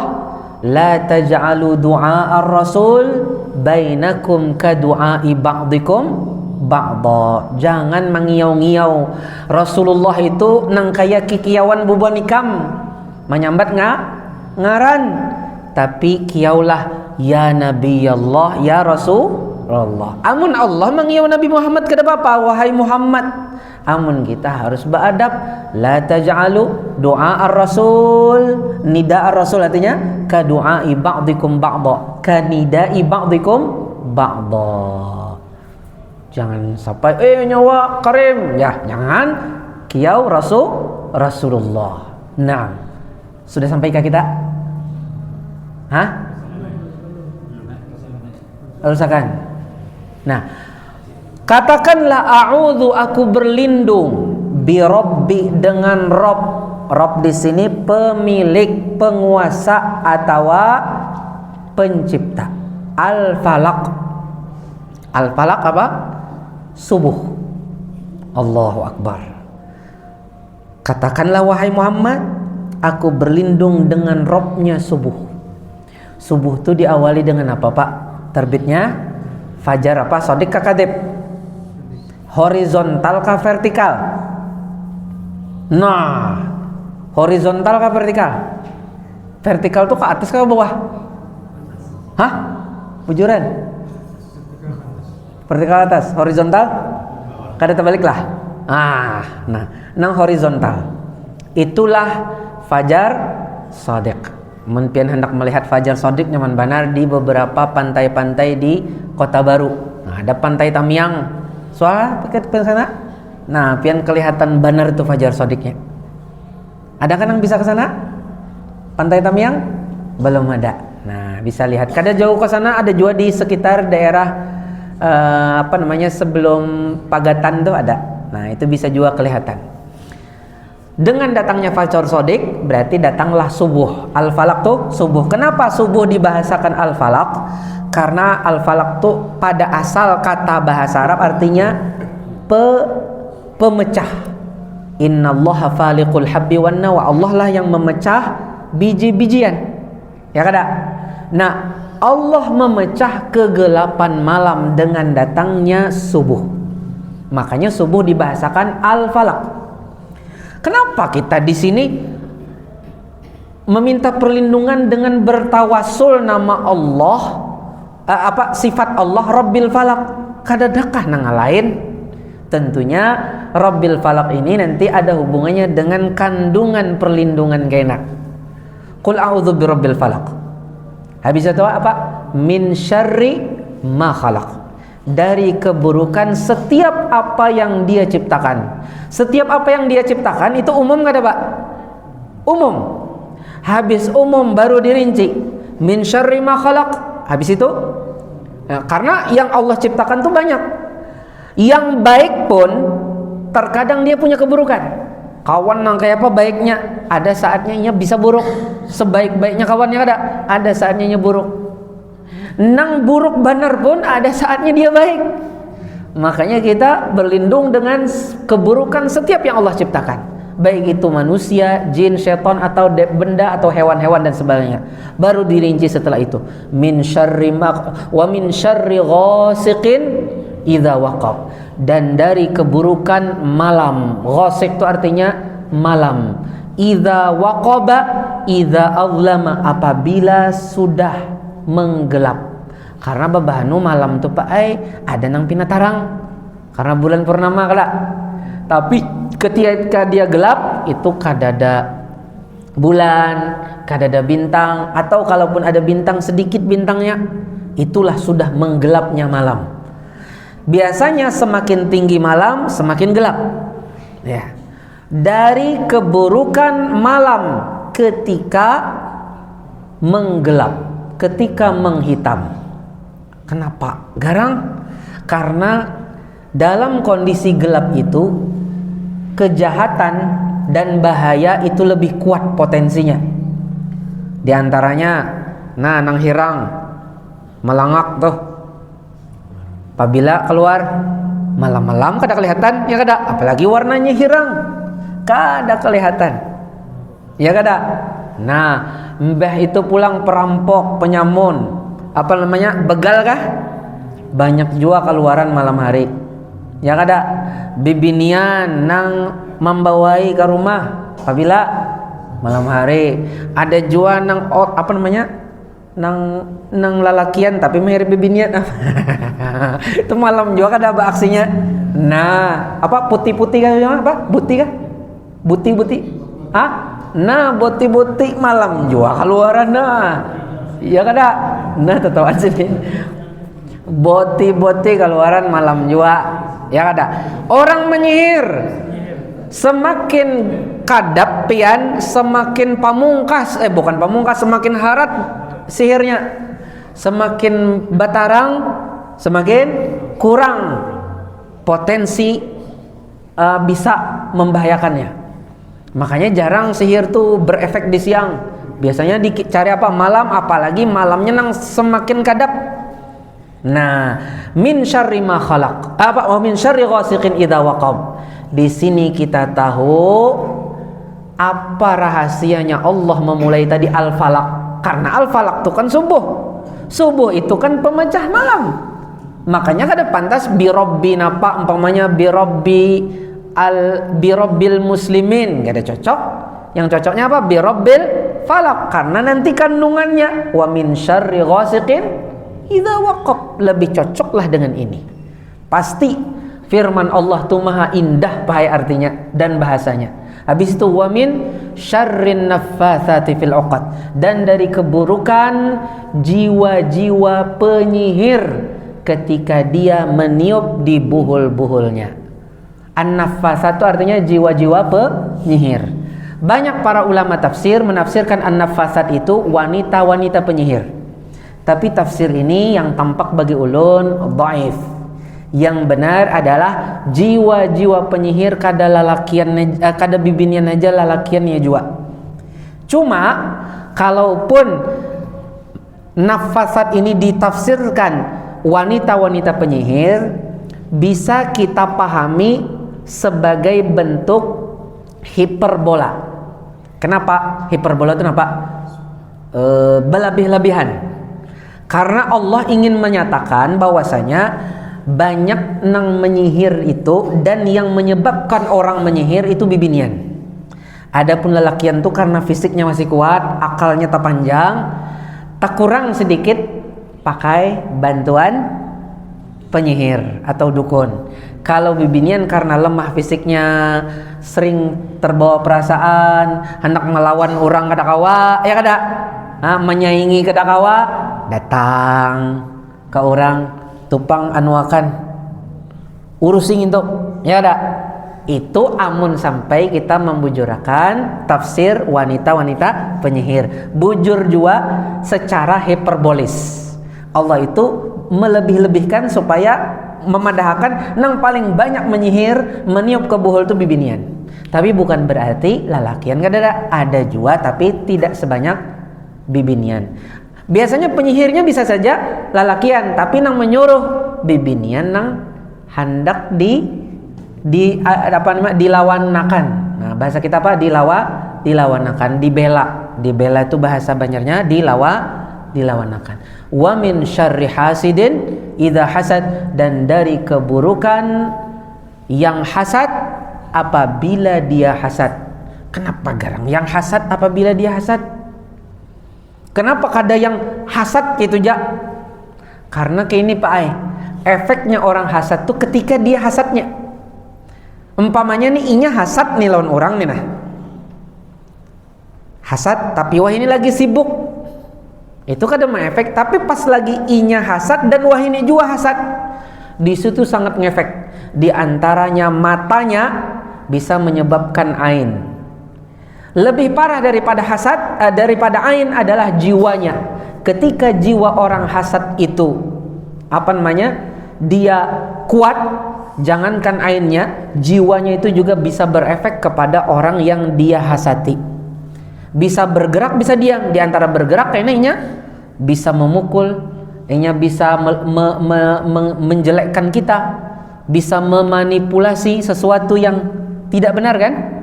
La taj'alu du'a ar-rasul bainakum ka du'ai ba'dikum ba'da. Jangan mengiau-ngiau Rasulullah itu nang kaya kikiawan bubuan ikam menyambat ngaran, tapi kiaulah ya Nabi Allah, ya Rasulullah. Amun Allah mengiau Nabi Muhammad kada apa, wahai Muhammad. Amun kita harus beradab. La taj'alu du'a ar-rasul, nida ar-rasul artinya ka du'ai ba'dikum ba'da, ka nidai ba'dikum ba'da. Jangan sampai nyawa Karim, ya jangan kiau Rasulullah. Nah, sudah sampai ke kita? Hah? Usahakan. Nah, katakanlah a'udzu, aku berlindung, bi rabbi, dengan Rob. Rob di sini pemilik, penguasa atau pencipta. Al-Falaq. Al-Falaq apa? Subuh. Allahu akbar. Katakanlah wahai Muhammad, aku berlindung dengan Robnya subuh. Subuh itu diawali dengan apa Pak? Terbitnya fajar apa? Sodik kakadib. Horizontal kah vertikal? Nah, horizontal kah vertikal? Vertikal tuh ke atas kah ke bawah? Hah? Bujuran? Vertikal atas, horizontal? Kada terbalik lah. Nah, nang horizontal. Itulah fajar sodik. Mungkin hendak melihat fajar sodik nyaman benar di beberapa pantai-pantai di Kota Baru. Nah, ada pantai Tamiang. Soalnya pakai ke sana. Nah, pian kelihatan benar itu fajar sodiknya. Ada kan yang bisa ke sana? Pantai Tamiang? Belum ada. Nah, bisa lihat. Kada jauh ke sana, ada juga di sekitar daerah sebelum Pagatan tuh ada. Nah, itu bisa juga kelihatan. Dengan datangnya fajar sodik berarti datanglah subuh. Al-Falaq tuh subuh. Kenapa subuh dibahasakan Al-Falaq? Karena Al-Falaq tuh pada asal kata bahasa Arab artinya pemecah. Innallaha faliqul habbi wan nawa. Allah lah yang memecah biji-bijian. Ya kada? Nah, Allah memecah kegelapan malam dengan datangnya subuh. Makanya subuh dibahasakan al-falaq. Kenapa kita di sini meminta perlindungan dengan bertawasul nama Allah, sifat Allah Rabbil Falaq? Kadadakah nang lain? Tentunya Rabbil Falaq ini nanti ada hubungannya dengan kandungan perlindungan kena. Qul a'udzu birabbil falaq. Habis itu apa? Min syarri ma khalaq. Dari keburukan setiap apa yang dia ciptakan. Setiap apa yang dia ciptakan itu umum enggak ada, Pak? Umum. Habis umum baru dirinci. Min syarri ma khalaq. Habis itu karena yang Allah ciptakan tuh banyak. Yang baik pun terkadang dia punya keburukan. Kawan nang kayak apa baiknya, ada saatnya ia bisa buruk. Sebaik-baiknya kawannya ada saatnya ia buruk. Nang buruk benar pun ada saatnya dia baik. Makanya kita berlindung dengan keburukan setiap yang Allah ciptakan, baik itu manusia, jin, syaitan, atau benda atau hewan-hewan dan sebagainya. Baru dirinci setelah itu. Min syarri wa min syarri ghasiqin idza waqab. Dan dari keburukan malam. Ghasiq itu artinya malam. Idza waqaba, idza azlama, apabila sudah menggelap. Karena babahanu malam tu Pak ada nang pinatarang karena bulan purnama kada. Tapi ketika dia gelap itu kadada bulan, kadada bintang, atau kalaupun ada bintang sedikit bintangnya, itulah sudah menggelapnya malam. Biasanya semakin tinggi malam semakin gelap. Ya. Dari keburukan malam ketika menggelap, ketika menghitam. Kenapa? Garang? Karena dalam kondisi gelap itu kejahatan dan bahaya itu lebih kuat potensinya. Di antaranya nang hirang melangak tuh. Apabila keluar malam-malam kada kelihatan, ya kada, apalagi warnanya hirang. Kada kelihatan. Ya kada. Nah, mbah itu pulang perampok, penyamun, apa namanya, begal kah? Banyak jua keluaran malam hari. Ya kada. Bibinian nang membawai ke rumah apabila malam hari. Ada jua nang apa namanya, nang lalakian tapi mirip bibinian. Itu malam juga kada apa aksinya. Nah, apa putih-putih kah apa? Buti kah? Buti-buti. Nah, buti-buti malam juga keluaran nah. Ya kada. Nah, tatawan sini. Boti-boti keluaran malam juga. Ya kada. Orang menyihir semakin kadap pian, semakin pamungkas, bukan pamungkas, semakin harat sihirnya, semakin batarang, semakin kurang potensi bisa membahayakannya. Makanya jarang sihir tuh berefek di siang. Biasanya dicari apa? Malam, apalagi malamnya nang semakin kadap. Nah, min syarri ma khalaq. Wa min syarri ghasiqin idza waqab. Di sini kita tahu apa rahasianya Allah memulai tadi al-falaq. Karena al-falaq itu kan subuh. Subuh itu kan pemecah malam. Makanya kada pantas birabbi napa umpamanya birabbil muslimin, kada cocok. Yang cocoknya apa? Birabbil falaq, karena nanti kandungannya wa min syarri ghasiqin idza waqab, lebih cocoklah dengan ini. Pasti firman Allah tuh maha indah bahaya artinya dan bahasanya. Habis itu wa min syarrin naffatsati fil 'uqad, dan dari keburukan jiwa-jiwa penyihir ketika dia meniup di buhul-buhulnya. An-naffatsat itu artinya jiwa-jiwa penyihir. Banyak para ulama tafsir menafsirkan an-naffatsat itu wanita-wanita penyihir. Tapi tafsir ini yang tampak bagi ulun dhaif. Yang benar adalah jiwa-jiwa penyihir kada lalakian, kada bibinian aja lalakiannya juga. Cuma kalaupun nafasat ini ditafsirkan wanita-wanita penyihir, bisa kita pahami sebagai bentuk hiperbola. Kenapa hiperbola itu kenapa? Berlebih-lebihan. Karena Allah ingin menyatakan bahwasanya banyak nang menyihir itu, dan yang menyebabkan orang menyihir itu bibinian. Adapun lelakian tuh karena fisiknya masih kuat, akalnya tak panjang, tak kurang sedikit pakai bantuan penyihir atau dukun. Kalau bibinian karena lemah fisiknya, sering terbawa perasaan, hendak melawan orang kadakawa, ya kada, menyaingi kadakawa, datang ke orang tupang anuakan urusin itu, ya kada. Itu amun sampai kita membujurakan tafsir wanita-wanita penyihir, bujur juga secara hiperbolis. Allah itu melebih-lebihkan supaya memadahkan nang paling banyak menyihir, meniup ke buhul itu bibinian. Tapi bukan berarti lalakian kada ada juga, tapi tidak sebanyak bibinian. Biasanya penyihirnya bisa saja lalakian, tapi nang menyuruh bibinian nang hendak dilawanakan. Nah, bahasa kita apa? Dilawanakan, dibela itu bahasa Banjarnya dilawanakan. Wa min syarri hasidin idza hasad, dan dari keburukan yang hasad apabila dia hasad. Kenapa garang yang hasad apabila dia hasad? Kenapa kada yang hasad gitu ja? Karena kayak ini Pak Ai, efeknya orang hasad tuh ketika dia hasadnya. Umpamanya nih inya hasad nih lawan orang nih, nah hasad tapi wah ini lagi sibuk, itu kan ada efek. Tapi pas lagi inya hasad dan wah ini juga hasad, di situ sangat ngefek. Di antaranya matanya bisa menyebabkan ain. Lebih parah daripada hasad, daripada ain adalah jiwanya. Ketika jiwa orang hasad itu apa namanya, dia kuat, jangankan ainnya, jiwanya itu juga bisa berefek kepada orang yang dia hasati. Bisa bergerak, bisa diam. Di antara bergerak kayaknya bisa memukul, bisa menjelekkan kita, bisa memanipulasi sesuatu yang tidak benar kan?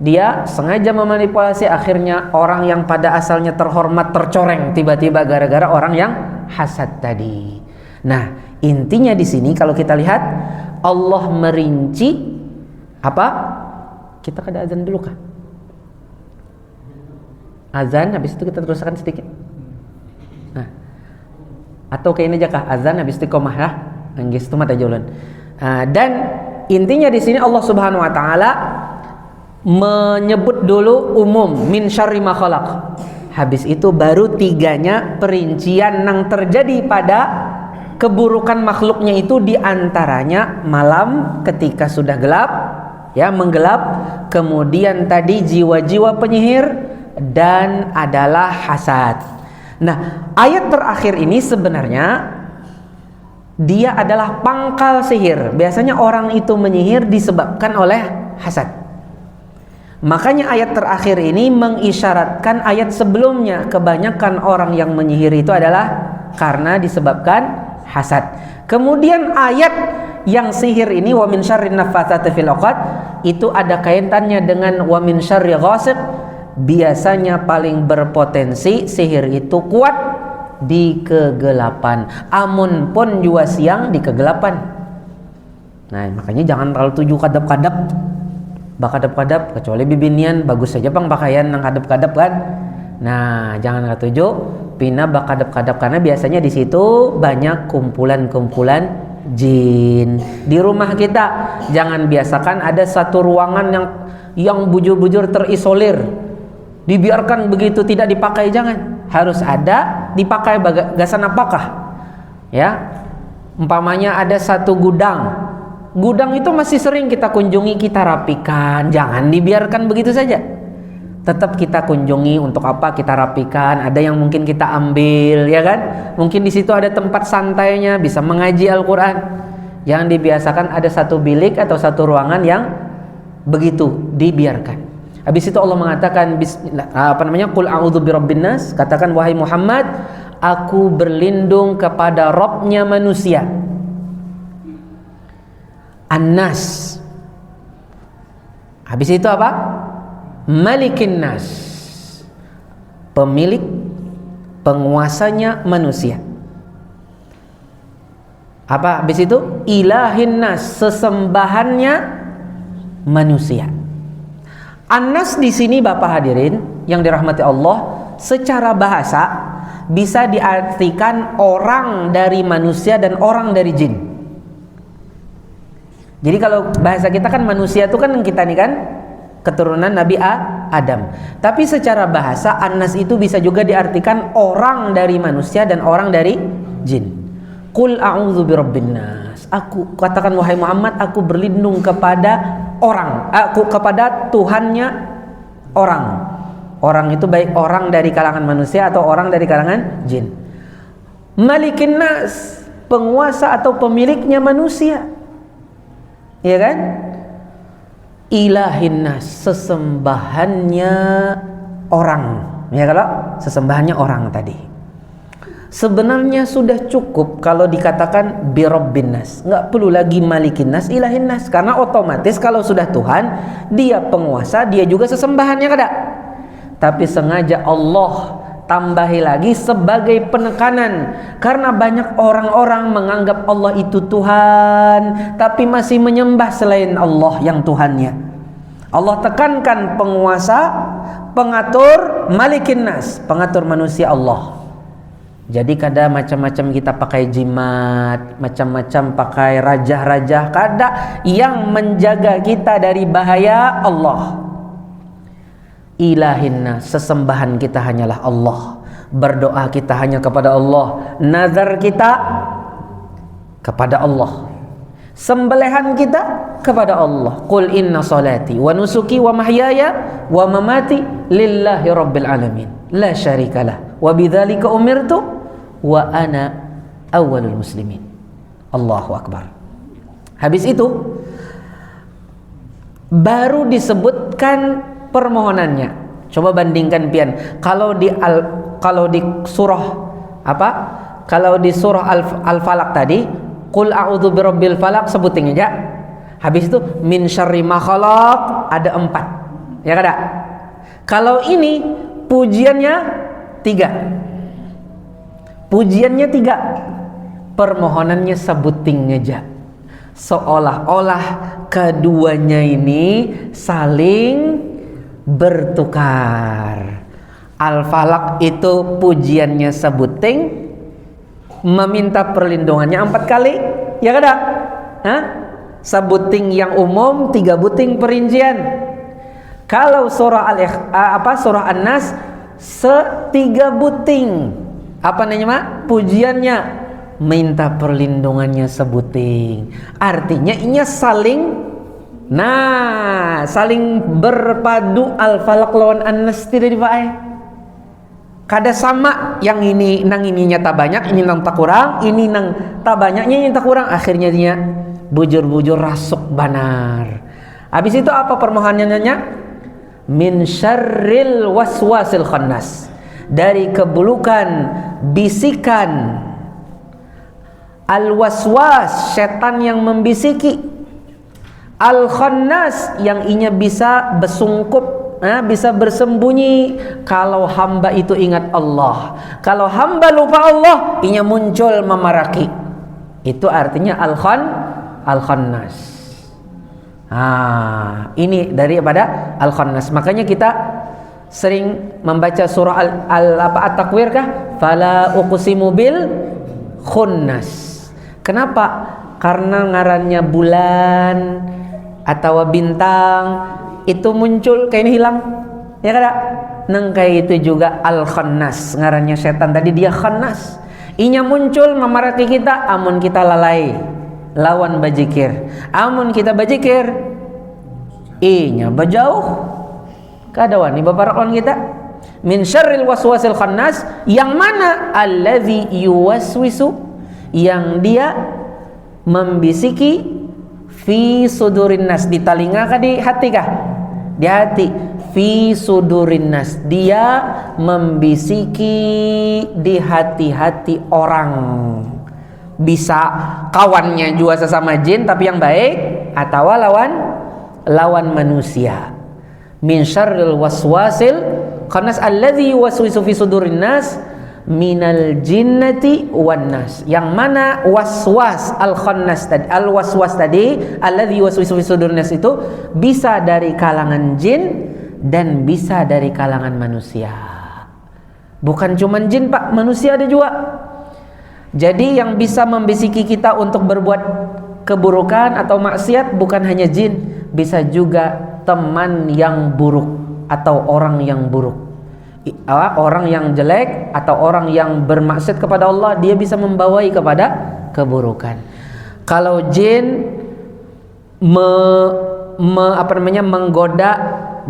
Dia sengaja memanipulasi, akhirnya orang yang pada asalnya terhormat tercoreng tiba-tiba gara-gara orang yang hasad tadi. Nah, intinya di sini kalau kita lihat Allah merinci apa? Kita kada azan dulu kah? Azan habis itu kita teruskan sedikit. Nah, atau kayak ini aja kah? Azan habis itu iqamah ya. Anggis itu mata jalan. Dan intinya di sini Allah Subhanahu wa taala menyebut dulu umum min syarri ma khalaq. Habis itu baru tiganya perincian yang terjadi pada keburukan makhluknya itu, diantaranya malam ketika sudah gelap, ya menggelap, kemudian tadi jiwa-jiwa penyihir, dan adalah hasad. Nah, ayat terakhir ini sebenarnya dia adalah pangkal sihir. Biasanya orang itu menyihir disebabkan oleh hasad. Makanya ayat terakhir ini mengisyaratkan ayat sebelumnya. Kebanyakan orang yang menyihir itu adalah karena disebabkan hasad. Kemudian ayat yang sihir ini wa min syarrin naffatsati fil 'uqad itu ada kaitannya dengan wa min syarri ghasiq. Biasanya paling berpotensi sihir itu kuat di kegelapan. Amun pun juga siang di kegelapan. Nah, makanya jangan terlalu tuju kadap-kadap. Bakadap-kadap, kecuali bibinian bagus saja bang pakaian nang kadap-kadap kan. Nah, jangan ketuju pina bakadap-kadap, karena biasanya di situ banyak kumpulan-kumpulan jin. Di rumah kita jangan biasakan ada satu ruangan yang bujur-bujur terisolir, dibiarkan begitu tidak dipakai. Jangan, harus ada dipakai. Bagasan apakah ya, umpamanya ada satu gudang itu masih sering kita kunjungi, kita rapikan, jangan dibiarkan begitu saja. Tetap kita kunjungi, untuk apa kita rapikan. Ada yang mungkin kita ambil, ya kan? Mungkin di situ ada tempat santainya, bisa mengaji Al-Quran. Jangan dibiasakan ada satu bilik atau satu ruangan yang begitu dibiarkan. Habis itu Allah mengatakan Qul a'udzu birabbin nas, katakan wahai Muhammad, aku berlindung kepada Rabbnya manusia. An-nas, Habis itu apa? Malikin nas, pemilik, penguasanya manusia. Apa habis itu? Ilahin nas, sesembahannya manusia. An-nas di sini Bapak hadirin yang dirahmati Allah, secara bahasa bisa diartikan orang dari manusia dan orang dari jin. Jadi kalau bahasa kita kan manusia itu kan kita nih kan keturunan Nabi Adam. Tapi secara bahasa An-nas itu bisa juga diartikan orang dari manusia dan orang dari jin. Qul a'udzu birabbin nas. Aku katakan wahai Muhammad, aku berlindung kepada orang, aku kepada Tuhannya orang. Orang itu baik orang dari kalangan manusia atau orang dari kalangan jin. Malikin nas, penguasa atau pemiliknya manusia. Ya kan? Ilahin nas, sesembahannya orang. Ya kalau sesembahannya orang tadi. Sebenarnya sudah cukup kalau dikatakan birabbin nas. Enggak perlu lagi malikin nas, ilahin nas, karena otomatis kalau sudah Tuhan, dia penguasa, dia juga sesembahannya kada. Tapi sengaja Allah tambahi lagi sebagai penekanan, karena banyak orang-orang menganggap Allah itu Tuhan tapi masih menyembah selain Allah yang Tuhannya. Allah tekankan penguasa, pengatur, malikin nas, pengatur manusia Allah. Jadi kada macam-macam kita pakai jimat, macam-macam pakai rajah-rajah, kada. Yang menjaga kita dari bahaya Allah. Ilahinna, sesembahan kita hanyalah Allah. Berdoa kita hanya kepada Allah. Nazar kita kepada Allah. Sembelihan kita kepada Allah. Qul inna salati wa nusuki wa mahyaya wa mamati lillahi rabbil alamin. La syarikalah. Wa bidzalika umirtu wa ana awwalul muslimin. Allahu akbar. Habis itu baru disebutkan permohonannya. Coba bandingkan pian. Kalau di surah apa? Kalau di surah Al-Falaq tadi, qul a'udzu birabbil falaq, sebutin aja. Habis itu min syarri ma khalaq, ada 4. Ya kada? Kalau ini pujiannya 3. Pujiannya 3. Permohonannya sebutin aja. Seolah-olah keduanya ini saling bertukar. Al-Falaq itu pujiannya sebuting, meminta perlindungannya 4 kali. Ya kada? Hah? Sebuting yang umum, 3 buting perincian. Kalau surah surah An-Nas 3 buting. Apa namanya? Pujiannya, minta perlindungannya sebuting. Artinya ini saling berpadu. Al-Falaq lawan An-Nas tidak dipakai. Kada sama, yang ini nang ininya tak banyak, ini nang tak kurang, ini nang tak banyaknya, ini tak kurang. Akhirnya dia bujur-bujur rasuk banar. Habis itu apa permohonannya? Min syarril waswasil khannas, dari keburukan bisikan al-waswas, setan yang membisiki, al-khannas, yang inya bisa bersungkup, bisa bersembunyi kalau hamba itu ingat Allah. Kalau hamba lupa Allah, inya muncul memaraki. Itu artinya al-khannas. Ini daripada al-khannas. Makanya kita sering membaca surah At-Takwir kah? Fala uqsimu bil khunnas. Kenapa? Karena ngarannya bulan atau bintang itu muncul kayak ini hilang. Ya kada? Nang kayak itu juga al-khannas, ngarannya setan tadi, dia khannas. Inya muncul memaraki kita amun kita lalai lawan bajikir. Amun kita bajikir, inya bajauh. Kada wani baparakon kita. Min syarril waswasil khannas, yang mana allazi yuwaswisu, yang dia membisiki fi sudurin nas, di telinga kah, di hati kah? Di hati. Fi sudurin nas, dia membisiki di hati-hati orang. Bisa kawannya juga sesama jin tapi yang baik, atau lawan lawan manusia. Min syarril waswasil khannas alladzi yuwaswisu fi sudurin nas minal jinnati wan nas. Yang mana waswas al-khannas tadi, al-waswas tadi, alladzi yuwaswisu fi sudurin nas itu bisa dari kalangan jin dan bisa dari kalangan manusia. Bukan cuma jin Pak, manusia ada juga. Jadi yang bisa membisiki kita untuk berbuat keburukan atau maksiat bukan hanya jin, bisa juga teman yang buruk atau orang yang buruk. Orang yang jelek atau orang yang bermaksiat kepada Allah, dia bisa membawai kepada keburukan. Kalau jin menggoda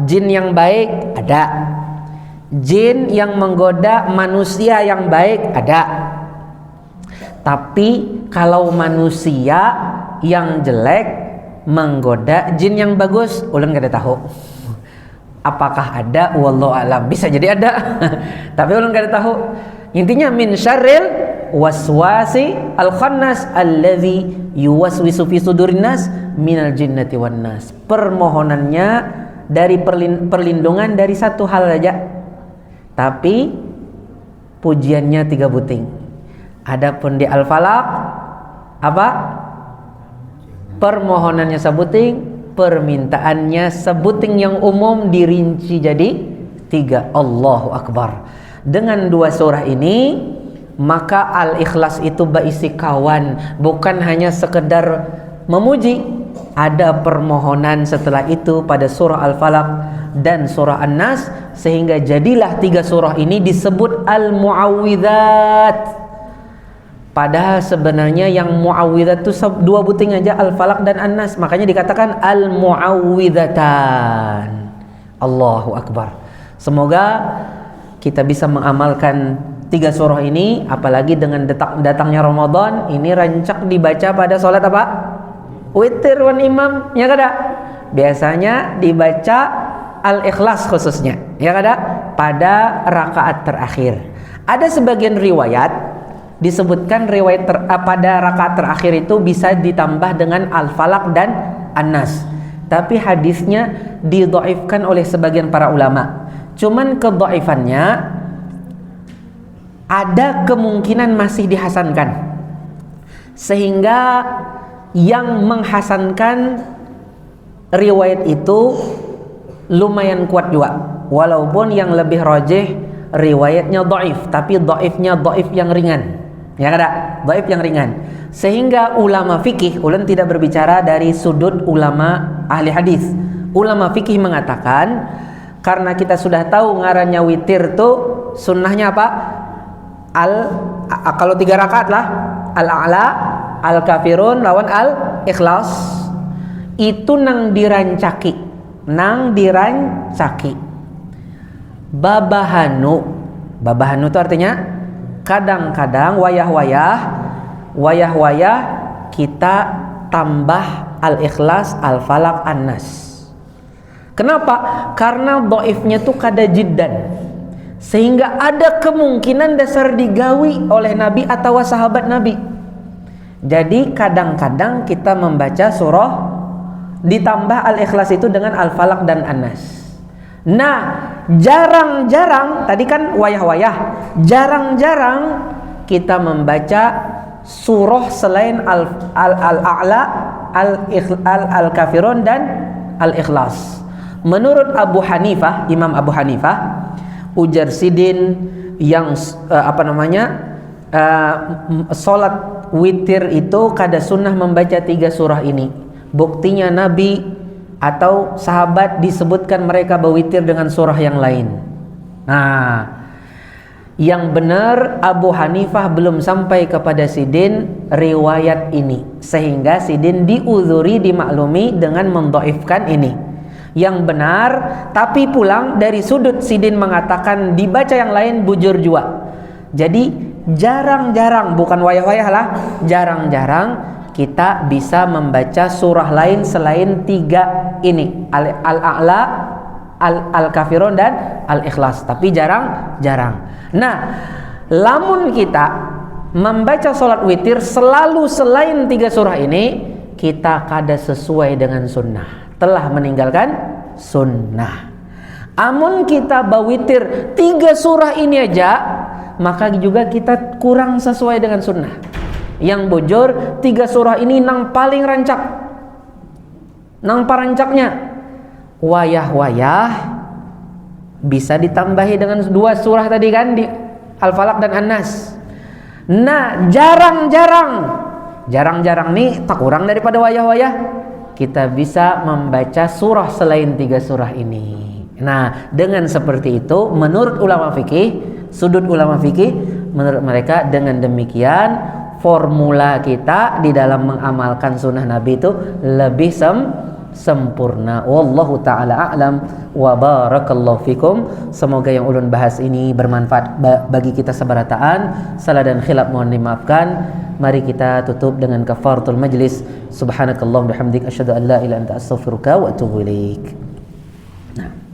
jin yang baik, ada. Jin yang menggoda manusia yang baik, ada. Tapi kalau manusia yang jelek menggoda jin yang bagus, ulun gak ada tahu. Apakah ada? Wallahu alam. Bisa jadi ada. Tapi ulun gak ada tahu. Intinya min syarril waswasi al-khannas alladzi yuwaswisu fi sudurin nas minal jinnati wan nas. Permohonannya dari perlindungan dari satu hal saja. Tapi pujiannya 3 buting. Adapun di Al-Falaq apa? Permohonannya sebuting, permintaannya sebuting yang umum dirinci jadi 3. Allahu Akbar. Dengan 2 surah ini maka Al-Ikhlas itu berisi kawan, bukan hanya sekedar memuji. Ada permohonan setelah itu pada surah Al-Falaq dan surah An-Nas, sehingga jadilah 3 surah ini disebut Al-Mu'awwidzat. Padahal sebenarnya yang mu'awwidzat itu 2 buting aja, Al-Falaq dan An-Nas. Makanya dikatakan Al-Mu'awwidzatan. Allahu Akbar. Semoga kita bisa mengamalkan 3 surah ini, apalagi dengan datangnya Ramadan. Ini rancak dibaca pada sholat apa? Witir wan imam, ya kada? Biasanya dibaca Al-Ikhlas khususnya, ya kada? Pada rakaat terakhir. Ada sebagian riwayat disebutkan pada rakaat terakhir itu bisa ditambah dengan Al-Falaq dan An-Nas. Tapi hadisnya didhaifkan oleh sebagian para ulama. Cuman kedhaifannya ada kemungkinan masih dihasankan. Sehingga yang menghasankan riwayat itu lumayan kuat juga. Walaupun yang lebih rajih riwayatnya dhaif, tapi dhaifnya dhaif yang ringan. Ya kada? Dhaif yang ringan. Sehingga ulama fikih, ulun tidak berbicara dari sudut ulama ahli hadis. Ulama fikih mengatakan, karena kita sudah tahu ngarannya witir tuh sunnahnya apa? Kalau 3 rakaat lah, Al-A'la, Al-Kafirun lawan Al-Ikhlas. Itu nang dirancaki. Babahanu itu artinya kadang-kadang wayah-wayah kita tambah Al-Ikhlas, Al-Falaq, An-Nas. Kenapa? Karena dhaifnya tuh kada jiddan, sehingga ada kemungkinan dasar digawi oleh Nabi atau sahabat Nabi. Jadi kadang-kadang kita membaca surah ditambah Al-Ikhlas itu dengan Al-Falaq dan An-Nas. Nah, jarang-jarang, tadi kan wayah-wayah, jarang-jarang kita membaca surah selain Al-A'la, Al-Kafirun dan Al-Ikhlas. Menurut Abu Hanifah, Imam Abu Hanifah, ujar sidin yang sholat witir itu kada sunnah membaca 3 surah ini. Buktinya Nabi atau sahabat disebutkan mereka berwitir dengan surah yang lain. Nah, yang benar Abu Hanifah belum sampai kepada sidin riwayat ini, sehingga sidin diuzuri, dimaklumi dengan mendhaifkan ini. Yang benar, tapi pulang dari sudut sidin mengatakan dibaca yang lain bujur jua. Jadi jarang-jarang, bukan wayah-wayah lah, jarang-jarang kita bisa membaca surah lain selain 3 ini, Al-A'la, Al-Kafirun dan Al-Ikhlas. Tapi jarang-jarang. Nah, lamun kita membaca sholat witir selalu selain 3 surah ini, kita kada sesuai dengan sunnah. telah meninggalkan sunnah. Amun kita bawitir 3 surah ini aja, maka juga kita kurang sesuai dengan sunnah. Yang bujur 3 surah ini nang paling rancak, nang parancaknya. Wayah-wayah bisa ditambahi dengan 2 surah tadi kan, di Al-Falaq dan An-Nas. Nah, jarang-jarang nih tak kurang daripada wayah-wayah, kita bisa membaca surah selain 3 surah ini. Nah, dengan seperti itu menurut ulama fikih, sudut ulama fikih, menurut mereka dengan demikian formula kita di dalam mengamalkan sunnah Nabi itu lebih sempurna. Wallahu ta'ala a'lam wa barakallahu fikum. Semoga yang ulun bahas ini bermanfaat bagi kita seberataan. Salah dan khilaf mohon dimaafkan. Mari kita tutup dengan kafaratul majlis. Subhanakallahumma bihamdik asyhadu an la ilaha illa anta astaghfiruka wa atubu ilaik. Nah.